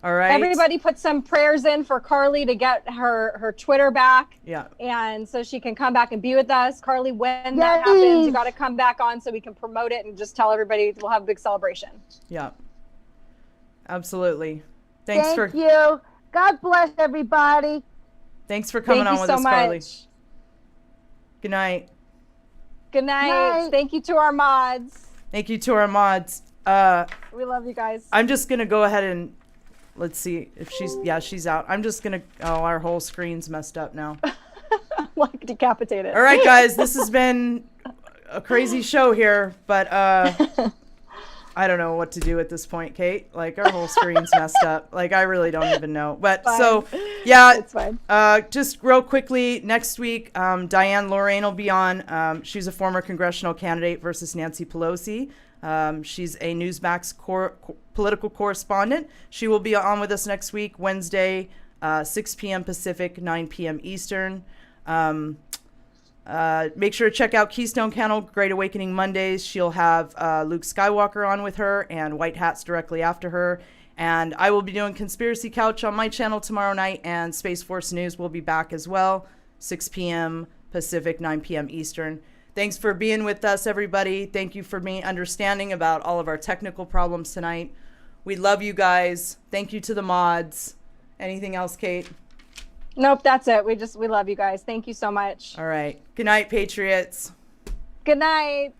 all right. Everybody put some prayers in for Karli to get her Twitter back. Yeah. And so she can come back and be with us. Karli, when that happens, you got to come back on so we can promote it and just tell everybody we'll have a big celebration. Yeah. Absolutely. Thank you. God bless everybody. Thanks for coming on with us, Karli. Good night. Good night. Thank you to our mods. Thank you to our mods. We love you guys. I'm just going to go ahead and let's see if she's out. I'm just going to, our whole screen's messed up now. Like decapitated. All right, guys, this has been a crazy show here, but I don't know what to do at this point, Kate. Like, our whole screen's messed up. Like, I really don't even know. But so, yeah, it's fine. Just real quickly, next week, Diane Lorraine will be on. She's a former congressional candidate versus Nancy Pelosi. She's a Newsmax political correspondent. She will be on with us next week, Wednesday, 6 p.m. Pacific, 9 p.m. Eastern. Make sure to check out Keystone Channel, Great Awakening Mondays. She'll have Luke Skywalker on with her and White Hats directly after her. And I will be doing Conspiracy Couch on my channel tomorrow night, and Space Force News will be back as well, 6 p.m. Pacific, 9 p.m. Eastern. Thanks for being with us, everybody. Thank you for being understanding about all of our technical problems tonight. We love you guys. Thank you to the mods. Anything else, Kate? Nope, that's it. We love you guys. Thank you so much. All right. Good night, Patriots. Good night.